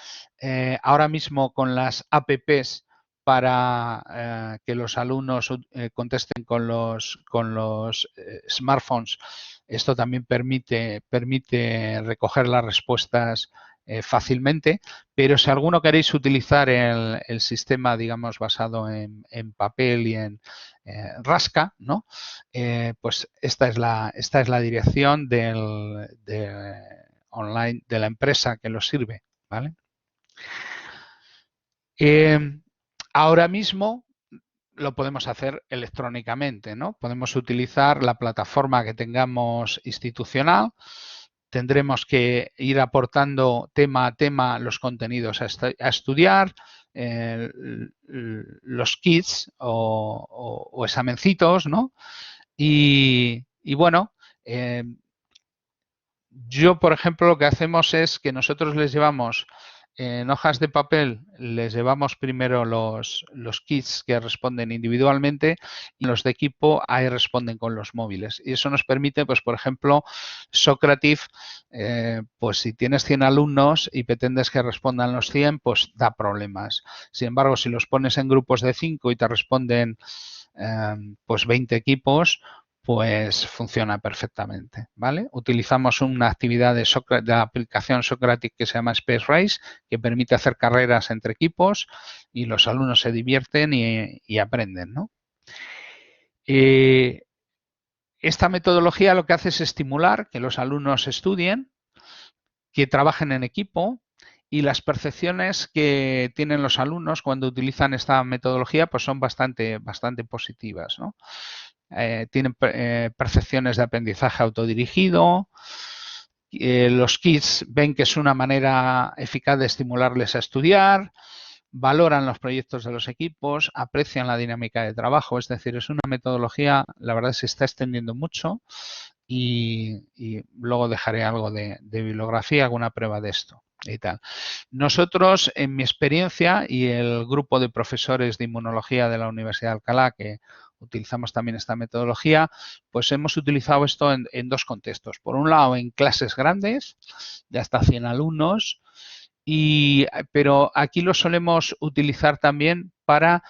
ahora mismo con las apps para que los alumnos contesten con los smartphones. Esto también permite recoger las respuestas fácilmente, pero si alguno queréis utilizar el sistema, digamos, basado en papel y en rasca, ¿no? Pues esta es la dirección online de la empresa que los sirve, ¿vale? Ahora mismo lo podemos hacer electrónicamente, ¿no? Podemos utilizar la plataforma que tengamos institucional. Tendremos que ir aportando tema a tema los contenidos a estudiar, los kits o examencitos, ¿no? Y bueno, yo, por ejemplo, lo que hacemos es que nosotros les llevamos en hojas de papel, les llevamos primero los kits que responden individualmente y los de equipo ahí responden con los móviles. Y eso nos permite, pues, por ejemplo, Socrative, pues si tienes 100 alumnos y pretendes que respondan los 100, pues da problemas. Sin embargo, si los pones en grupos de 5 y te responden pues 20 equipos, pues funciona perfectamente, ¿vale? Utilizamos una actividad de la aplicación Socratic que se llama Space Race, que permite hacer carreras entre equipos y los alumnos se divierten y aprenden, ¿no? Esta metodología lo que hace es estimular que los alumnos estudien, que trabajen en equipo y las percepciones que tienen los alumnos cuando utilizan esta metodología pues son bastante positivas, ¿no? Tienen percepciones de aprendizaje autodirigido. Los kits ven que es una manera eficaz de estimularles a estudiar, valoran los proyectos de los equipos, aprecian la dinámica de trabajo, es decir, es una metodología, la verdad se está extendiendo mucho y luego dejaré algo de bibliografía, alguna prueba de esto y tal. Nosotros, en mi experiencia y el grupo de profesores de inmunología de la Universidad de Alcalá, que utilizamos también esta metodología, pues hemos utilizado esto en dos contextos. Por un lado, en clases grandes, de hasta 100 alumnos, pero aquí lo solemos utilizar también para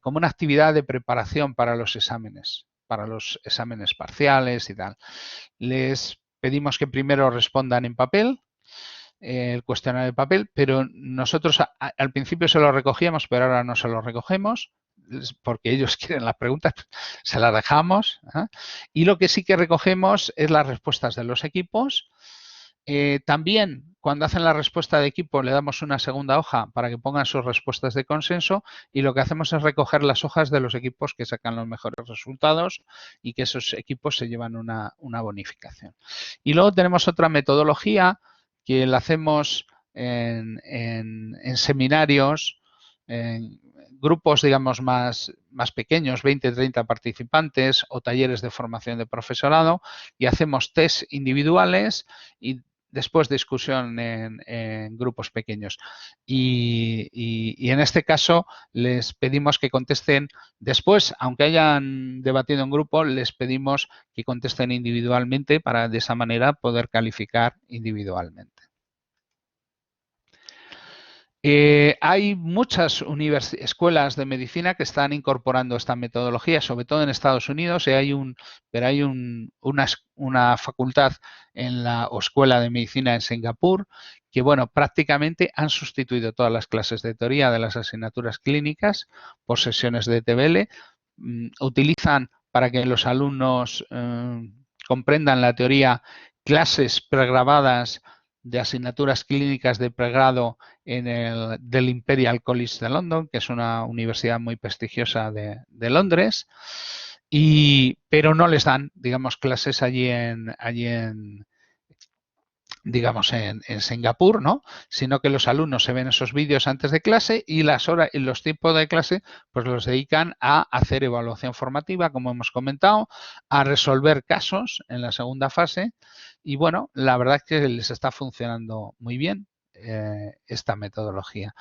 como una actividad de preparación para los exámenes parciales y tal. Les pedimos que primero respondan en papel, el cuestionario de papel, pero nosotros al principio se lo recogíamos, pero ahora no se lo recogemos porque ellos quieren las preguntas, se las dejamos. Y lo que sí que recogemos es las respuestas de los equipos. También, cuando hacen la respuesta de equipo, le damos una segunda hoja para que pongan sus respuestas de consenso y lo que hacemos es recoger las hojas de los equipos que sacan los mejores resultados y que esos equipos se llevan una bonificación. Y luego tenemos otra metodología que la hacemos en seminarios, en grupos, digamos, más pequeños, 20, 30 participantes o talleres de formación de profesorado y hacemos test individuales y después discusión en grupos pequeños. Y en este caso les pedimos que contesten después, aunque hayan debatido en grupo, les pedimos que contesten individualmente para de esa manera poder calificar individualmente. Hay muchas escuelas de medicina que están incorporando esta metodología, sobre todo en Estados Unidos, pero hay una facultad o escuela de medicina en Singapur que, bueno, prácticamente han sustituido todas las clases de teoría de las asignaturas clínicas por sesiones de TBL. Utilizan para que los alumnos comprendan la teoría clases pregrabadas de asignaturas clínicas de pregrado del Imperial College de London, que es una universidad muy prestigiosa de Londres, pero no les dan, digamos, clases allí digamos, en Singapur, ¿no? Sino que los alumnos se ven esos vídeos antes de clase y las horas y los tiempos de clase pues los dedican a hacer evaluación formativa, como hemos comentado, a resolver casos en la segunda fase y, bueno, la verdad es que les está funcionando muy bien esta metodología.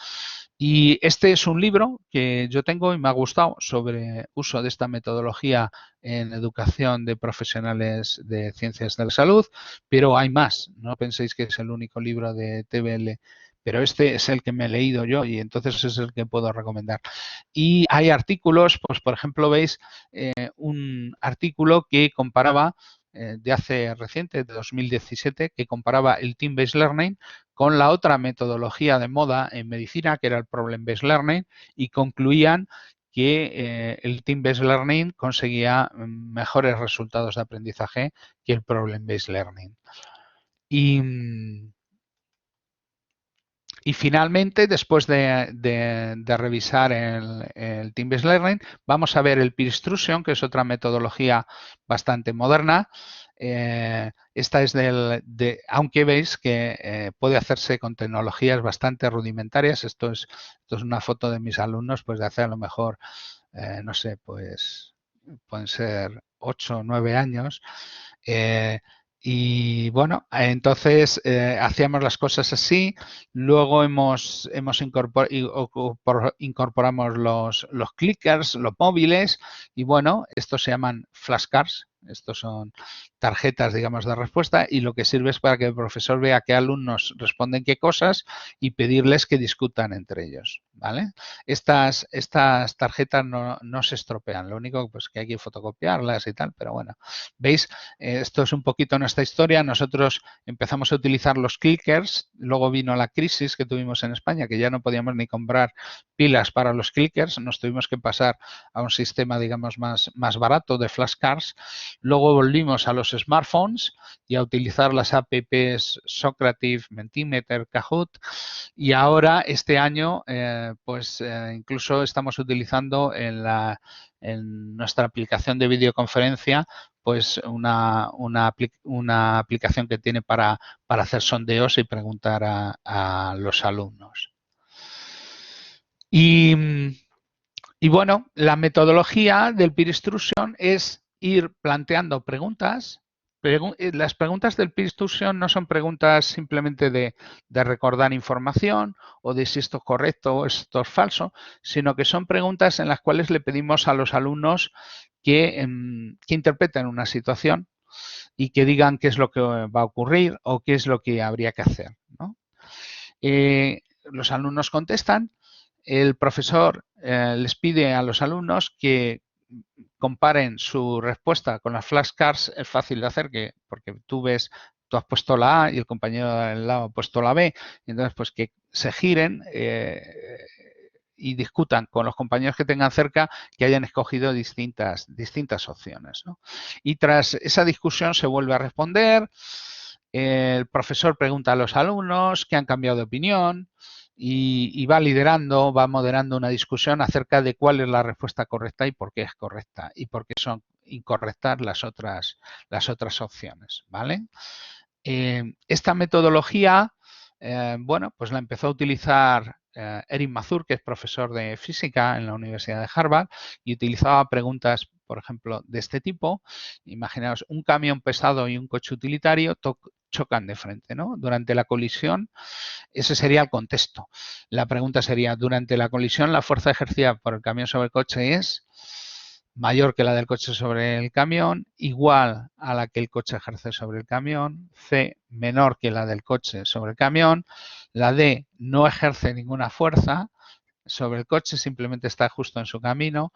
Y este es un libro que yo tengo y me ha gustado sobre uso de esta metodología en educación de profesionales de ciencias de la salud, pero hay más. No penséis que es el único libro de TBL, pero este es el que me he leído yo y entonces es el que puedo recomendar. Y hay artículos, pues por ejemplo veis un artículo que comparaba de hace reciente, de 2017, que comparaba el Team-Based Learning con la otra metodología de moda en medicina, que era el Problem-Based Learning, y concluían que el Team-Based Learning conseguía mejores resultados de aprendizaje que el Problem-Based Learning. Y finalmente, después de revisar el Team-Based Learning, vamos a ver el Peer Instruction, que es otra metodología bastante moderna. Esta es aunque veis que puede hacerse con tecnologías bastante rudimentarias. Esto es una foto de mis alumnos, pues de hace a lo mejor, no sé, pues pueden ser 8 o 9 años. Y bueno, entonces hacíamos las cosas así, luego incorporamos los clickers, los móviles, y bueno, estos se llaman flashcards, estos son tarjetas, digamos, de respuesta, y lo que sirve es para que el profesor vea qué alumnos responden qué cosas y pedirles que discutan entre ellos, ¿vale? Estas tarjetas no se estropean, lo único pues, que hay que fotocopiarlas y tal, pero bueno, ¿veis? Esto es un poquito nuestra historia. Nosotros empezamos a utilizar los clickers, luego vino la crisis que tuvimos en España, que ya no podíamos ni comprar pilas para los clickers, nos tuvimos que pasar a un sistema, digamos, más barato de flashcards. Luego volvimos a los smartphones y a utilizar las apps Socrative, Mentimeter, Kahoot, y ahora este año incluso estamos utilizando en nuestra aplicación de videoconferencia pues una aplicación que tiene para hacer sondeos y preguntar a los alumnos. Y bueno, la metodología del Peer Instruction es ir planteando preguntas. Las preguntas del Peer Instruction no son preguntas simplemente de recordar información o de si esto es correcto o esto es falso, sino que son preguntas en las cuales le pedimos a los alumnos que interpreten una situación y que digan qué es lo que va a ocurrir o qué es lo que habría que hacer, ¿no? Los alumnos contestan, el profesor les pide a los alumnos que comparen su respuesta con las flashcards. Es fácil de hacer porque tú has puesto la A y el compañero del lado ha puesto la B, y entonces pues que se giren y discutan con los compañeros que tengan cerca que hayan escogido distintas opciones, ¿no? Y tras esa discusión se vuelve a responder, el profesor pregunta a los alumnos que han cambiado de opinión y va moderando una discusión acerca de cuál es la respuesta correcta y por qué es correcta y por qué son incorrectas las otras opciones, ¿vale? Esta metodología, bueno, pues la empezó a utilizar Eric Mazur, que es profesor de física en la Universidad de Harvard, y utilizaba preguntas, por ejemplo, de este tipo. Imaginaos, un camión pesado y un coche utilitario chocan de frente, ¿no? Durante la colisión, ese sería el contexto. La pregunta sería, durante la colisión, la fuerza ejercida por el camión sobre el coche es... mayor que la del coche sobre el camión, igual a la que el coche ejerce sobre el camión, C, menor que la del coche sobre el camión, la D, no ejerce ninguna fuerza sobre el coche, simplemente está justo en su camino,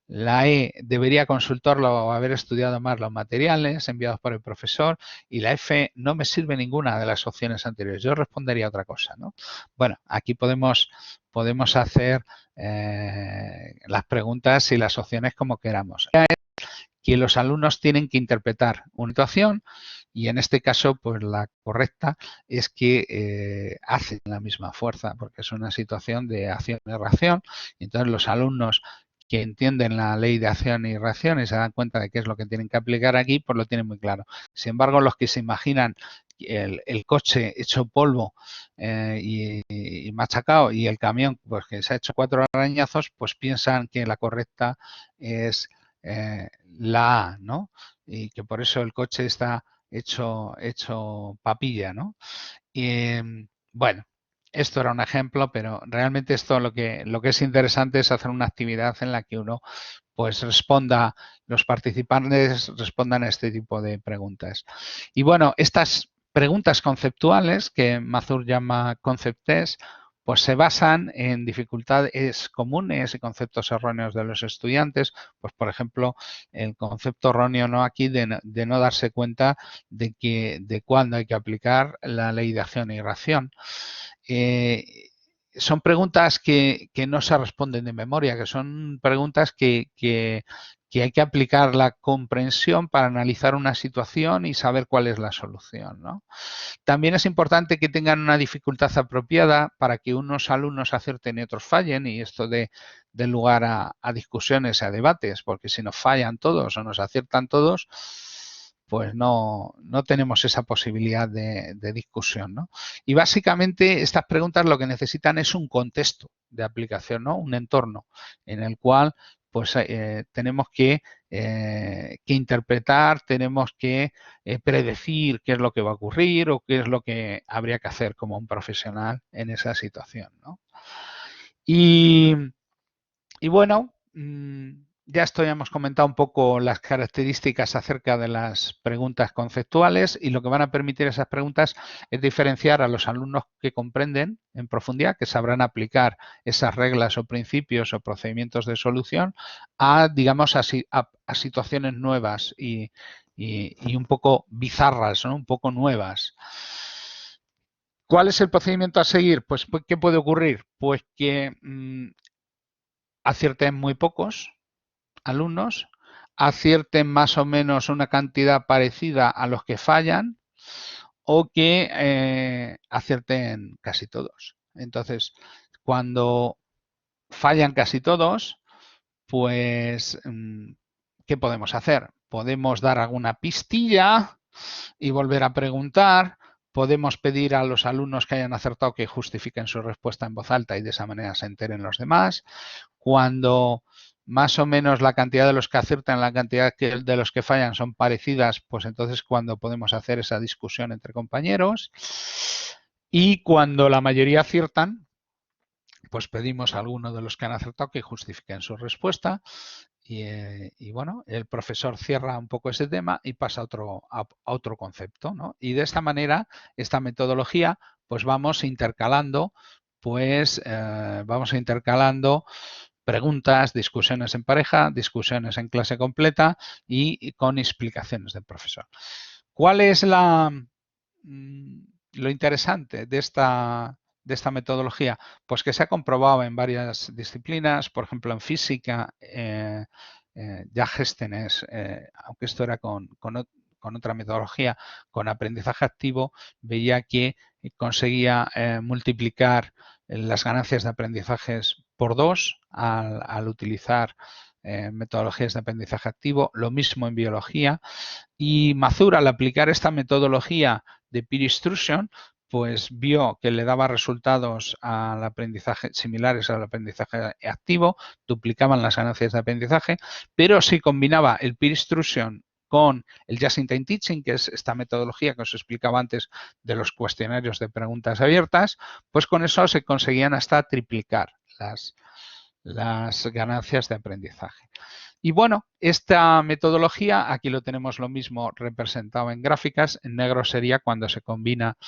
la E, debería consultarlo o haber estudiado más los materiales enviados por el profesor, y la F, no me sirve ninguna de las opciones anteriores. Yo respondería otra cosa, ¿no? Bueno, aquí podemos hacer las preguntas y las opciones como queramos. Que los alumnos tienen que interpretar una situación y en este caso, pues la correcta es que hacen la misma fuerza, porque es una situación de acción y reacción. Y entonces los alumnos que entienden la ley de acción y reacción y se dan cuenta de qué es lo que tienen que aplicar aquí, pues lo tienen muy claro. Sin embargo, los que se imaginan el coche hecho polvo y machacado y el camión pues que se ha hecho 4 arañazos, pues piensan que la correcta es la A, ¿no? Y que por eso el coche está hecho papilla, ¿no? Y, bueno, esto era un ejemplo, pero realmente esto lo que es interesante es hacer una actividad en la que uno pues los participantes respondan a este tipo de preguntas. Y bueno, estas preguntas conceptuales que Mazur llama concept test, pues se basan en dificultades comunes y conceptos erróneos de los estudiantes, pues por ejemplo, el concepto erróneo no aquí de no darse cuenta de cuándo hay que aplicar la ley de acción y reacción. Son preguntas que no se responden de memoria, que son preguntas que hay que aplicar la comprensión para analizar una situación y saber cuál es la solución, ¿no? También es importante que tengan una dificultad apropiada para que unos alumnos acierten y otros fallen, y esto dé lugar a discusiones, a debates, porque si nos fallan todos o nos aciertan todos, pues no tenemos esa posibilidad de discusión, ¿no? Y básicamente estas preguntas lo que necesitan es un contexto de aplicación, ¿no? Un entorno en el cual pues tenemos que interpretar, tenemos que predecir qué es lo que va a ocurrir o qué es lo que habría que hacer como un profesional en esa situación, ¿no? Y bueno, ya esto ya hemos comentado un poco las características acerca de las preguntas conceptuales, y lo que van a permitir esas preguntas es diferenciar a los alumnos que comprenden en profundidad, que sabrán aplicar esas reglas o principios o procedimientos de solución a, digamos, a situaciones nuevas y un poco bizarras, ¿no? Un poco nuevas. ¿Cuál es el procedimiento a seguir? Pues, ¿qué puede ocurrir? Pues que acierten muy pocos alumnos, acierten más o menos una cantidad parecida a los que fallan, o que acierten casi todos. Entonces, cuando fallan casi todos, pues, ¿qué podemos hacer? Podemos dar alguna pistilla y volver a preguntar. Podemos pedir a los alumnos que hayan acertado que justifiquen su respuesta en voz alta y de esa manera se enteren los demás. Cuando más o menos la cantidad de los que aciertan y la cantidad de los que fallan son parecidas, pues entonces cuando podemos hacer esa discusión entre compañeros. Y cuando la mayoría aciertan, pues pedimos a alguno de los que han acertado que justifiquen su respuesta y bueno, el profesor cierra un poco ese tema y pasa a otro concepto, ¿no? Y de esta manera, esta metodología, pues vamos intercalando preguntas, discusiones en pareja, discusiones en clase completa y con explicaciones del profesor. ¿Cuál es lo interesante de esta metodología? Pues que se ha comprobado en varias disciplinas, por ejemplo en física, Jástenes, aunque esto era con otra metodología, con aprendizaje activo, veía que conseguía multiplicar las ganancias de aprendizajes por 2 al utilizar metodologías de aprendizaje activo. Lo mismo en biología. Y Mazur, al aplicar esta metodología de peer instruction, pues vio que le daba resultados al aprendizaje similares al aprendizaje activo, duplicaban las ganancias de aprendizaje, pero si combinaba el peer instruction con el just-in-time teaching, que es esta metodología que os explicaba antes de los cuestionarios de preguntas abiertas, pues con eso se conseguían hasta triplicar las ganancias de aprendizaje. Y bueno, esta metodología, aquí lo tenemos lo mismo representado en gráficas. En negro sería cuando se combina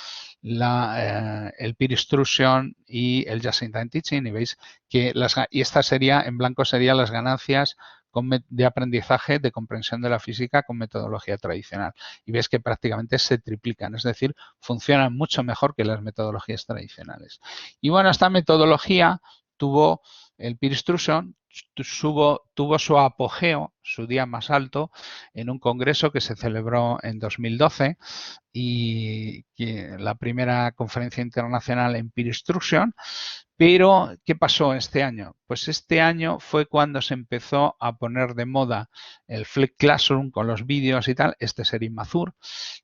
el peer instruction y el just-in-time teaching, y veis que y esta sería, en blanco serían las ganancias de aprendizaje, de comprensión de la física con metodología tradicional. Y ves que prácticamente se triplican, es decir, funcionan mucho mejor que las metodologías tradicionales. Y bueno, esta metodología tuvo el peer instruction, tuvo su apogeo, su día más alto, en un congreso que se celebró en 2012 y la primera conferencia internacional en peer instruction. Pero, ¿qué pasó este año? Pues este año fue cuando se empezó a poner de moda el Flipped Classroom con los vídeos y tal, este es Erin Mazur,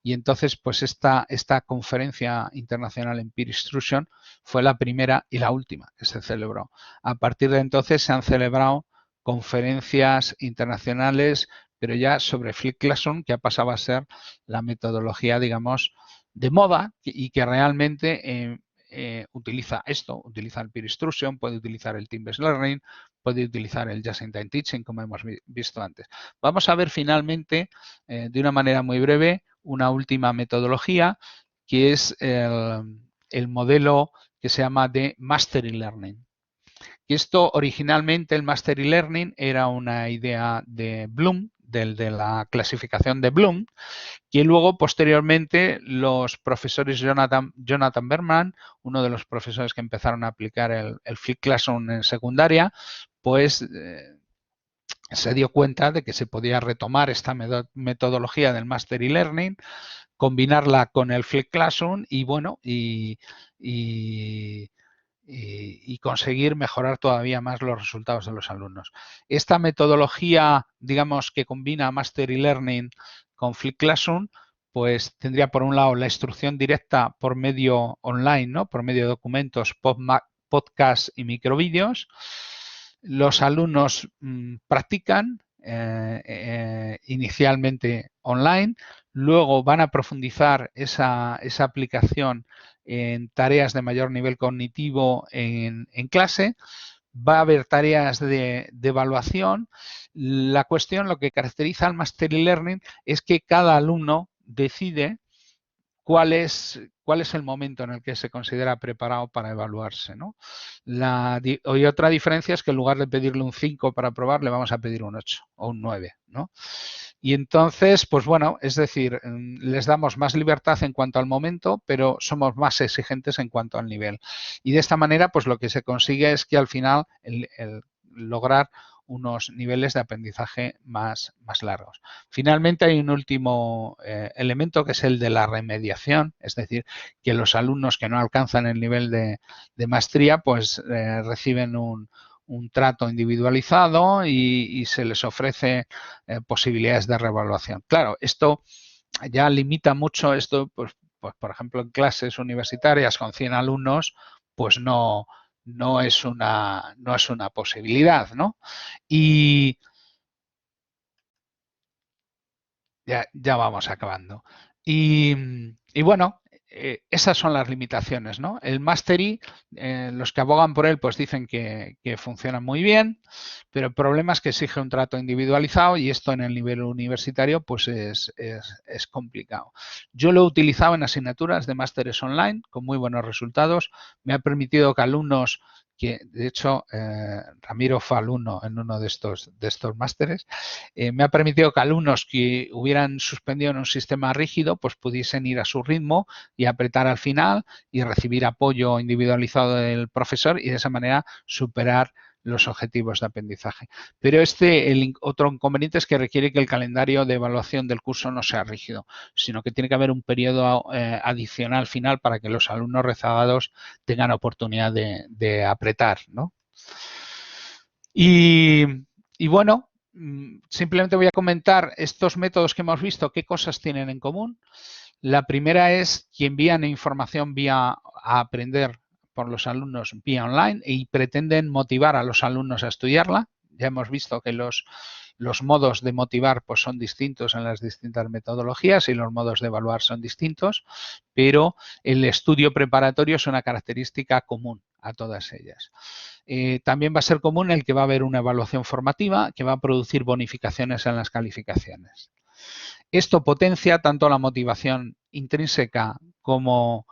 y entonces pues esta conferencia internacional en peer instruction fue la primera y la última que se celebró. A partir de entonces se han celebrado conferencias internacionales, pero ya sobre Flipped Classroom, que ha pasado a ser la metodología, digamos, de moda y que realmente utiliza esto, utiliza el peer instruction, puede utilizar el team-based learning, puede utilizar el just-in-time teaching, como hemos visto antes. Vamos a ver finalmente, de una manera muy breve, una última metodología, que es el modelo que se llama de Mastery Learning. Y esto originalmente, el Mastery Learning, era una idea de Bloom, de la clasificación de Bloom, que luego, posteriormente, los profesores Jonathan Berman, uno de los profesores que empezaron a aplicar el Flipped Classroom en secundaria, pues se dio cuenta de que se podía retomar esta metodología del Mastery Learning, combinarla con el Flipped Classroom y, bueno, y conseguir mejorar todavía más los resultados de los alumnos. Esta metodología, digamos, que combina Mastery Learning con Flipped Classroom, pues tendría por un lado la instrucción directa por medio online, ¿no? Por medio de documentos, podcasts y microvídeos. Los alumnos practican inicialmente online, luego van a profundizar esa aplicación en tareas de mayor nivel cognitivo en clase. Va a haber tareas de evaluación. La cuestión, lo que caracteriza al Mastery Learning es que cada alumno decide cuál es el momento en el que se considera preparado para evaluarse, ¿no? Y otra diferencia es que en lugar de pedirle un 5 para aprobar, le vamos a pedir un 8 o un 9, ¿no? Y entonces, pues bueno, es decir, les damos más libertad en cuanto al momento, pero somos más exigentes en cuanto al nivel. Y de esta manera, pues lo que se consigue es que al final el lograr unos niveles de aprendizaje más largos. Finalmente hay un último elemento que es el de la remediación, es decir, que los alumnos que no alcanzan el nivel de maestría pues reciben un trato individualizado y se les ofrece posibilidades de reevaluación. Claro, esto ya limita mucho esto, pues por ejemplo, en clases universitarias con 100 alumnos, pues no es una posibilidad, ¿no? Y ya vamos acabando. Y bueno, esas son las limitaciones, ¿no? El Mastery, los que abogan por él, pues dicen que funciona muy bien, pero el problema es que exige un trato individualizado y esto en el nivel universitario pues es complicado. Yo lo he utilizado en asignaturas de másteres online con muy buenos resultados. Me ha permitido que alumnos que, de hecho, Ramiro fue alumno en uno de estos másteres, me ha permitido que alumnos que hubieran suspendido en un sistema rígido pues pudiesen ir a su ritmo y apretar al final y recibir apoyo individualizado del profesor y de esa manera superar los objetivos de aprendizaje. Pero el otro inconveniente es que requiere que el calendario de evaluación del curso no sea rígido, sino que tiene que haber un periodo adicional final para que los alumnos rezagados tengan oportunidad de apretar, ¿no? Y bueno, simplemente voy a comentar estos métodos que hemos visto, qué cosas tienen en común. La primera es que envían información a aprender por los alumnos vía online y pretenden motivar a los alumnos a estudiarla. Ya hemos visto que los modos de motivar pues, son distintos en las distintas metodologías y los modos de evaluar son distintos, pero el estudio preparatorio es una característica común a todas ellas. también va a ser común el que va a haber una evaluación formativa que va a producir bonificaciones en las calificaciones. Esto potencia tanto la motivación intrínseca como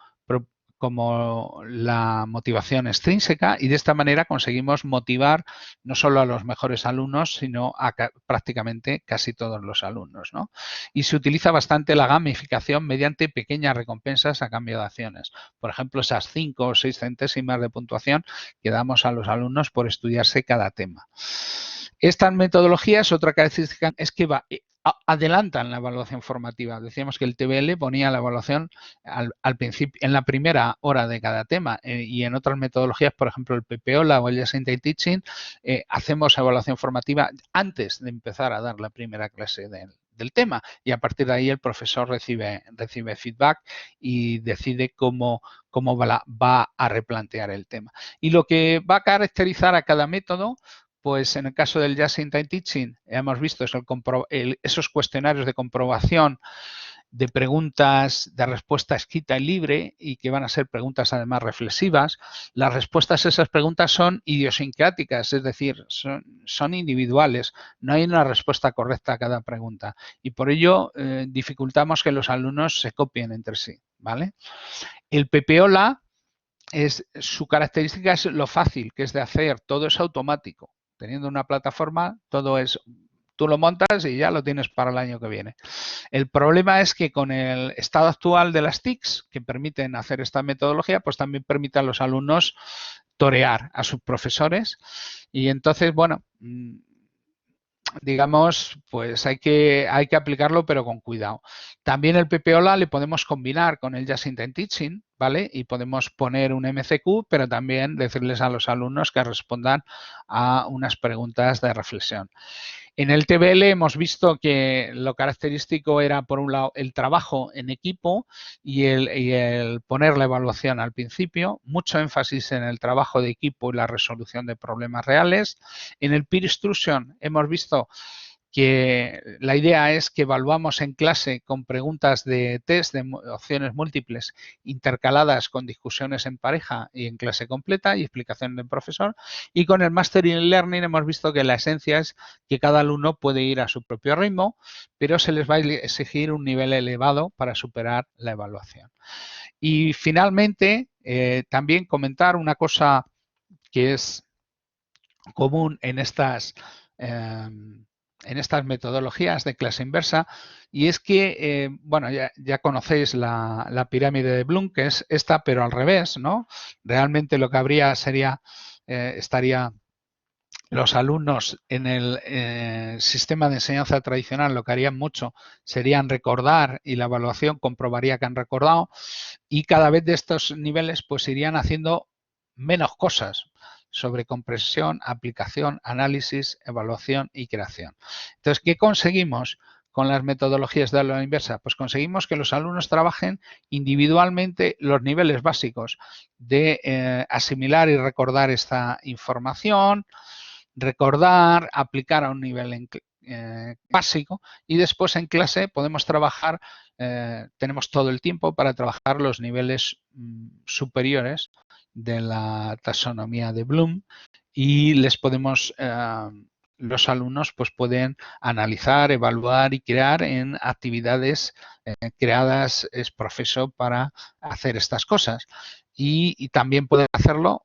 la motivación extrínseca, y de esta manera conseguimos motivar no solo a los mejores alumnos, sino a prácticamente casi todos los alumnos, ¿no? Y se utiliza bastante la gamificación mediante pequeñas recompensas a cambio de acciones. Por ejemplo, esas 5 o 6 centésimas de puntuación que damos a los alumnos por estudiarse cada tema. Estas metodologías, otra característica es que adelantan la evaluación formativa. Decíamos que el TBL ponía la evaluación al principio, en la primera hora de cada tema, y en otras metodologías, por ejemplo, el PPOLA o el Just in Time Teaching, hacemos evaluación formativa antes de empezar a dar la primera clase del tema, y a partir de ahí el profesor recibe feedback y decide cómo va a replantear el tema. Y lo que va a caracterizar a cada método, pues en el caso del Just in Time Teaching hemos visto esos cuestionarios de comprobación de preguntas de respuesta escrita y libre, y que van a ser preguntas además reflexivas. Las respuestas a esas preguntas son idiosincráticas, es decir, son individuales. No hay una respuesta correcta a cada pregunta, y por ello dificultamos que los alumnos se copien entre sí, ¿vale? El PPOLA, su característica es lo fácil que es de hacer, todo es automático. Teniendo una plataforma, todo es, tú lo montas y ya lo tienes para el año que viene. El problema es que con el estado actual de las TICs, que permiten hacer esta metodología, pues también permite a los alumnos torear a sus profesores, y entonces, bueno, digamos, pues hay que aplicarlo, pero con cuidado. También el PPOLA le podemos combinar con el Just in Time Teaching, ¿vale? Y podemos poner un MCQ, pero también decirles a los alumnos que respondan a unas preguntas de reflexión. En el TBL hemos visto que lo característico era, por un lado, el trabajo en equipo y el poner la evaluación al principio, mucho énfasis en el trabajo de equipo y la resolución de problemas reales. En el Peer Instruction hemos visto que la idea es que evaluamos en clase con preguntas de test de opciones múltiples intercaladas con discusiones en pareja y en clase completa y explicación del profesor. Y con el Mastering Learning hemos visto que la esencia es que cada alumno puede ir a su propio ritmo, pero se les va a exigir un nivel elevado para superar la evaluación. Y finalmente, también comentar una cosa que es común en estas metodologías de clase inversa, y es que, bueno, ya conocéis la pirámide de Bloom, que es esta, pero al revés, ¿no? Realmente lo que habría sería, estaría los alumnos en el sistema de enseñanza tradicional, lo que harían mucho serían recordar, y la evaluación comprobaría que han recordado, y cada vez de estos niveles pues irían haciendo menos cosas sobre comprensión, aplicación, análisis, evaluación y creación. Entonces, ¿qué conseguimos con las metodologías de aula inversa? Pues conseguimos que los alumnos trabajen individualmente los niveles básicos de asimilar y recordar esta información, recordar, aplicar a un nivel básico, y después en clase podemos trabajar, tenemos todo el tiempo para trabajar los niveles superiores de la taxonomía de Bloom, y les podemos, los alumnos pues pueden analizar, evaluar y crear en actividades creadas ex professo para hacer estas cosas, y también pueden hacerlo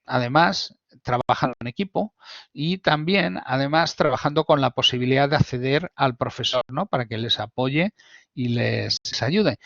además trabajando en equipo, y también además trabajando con la posibilidad de acceder al profesor, ¿no? Para que les apoye y les ayude.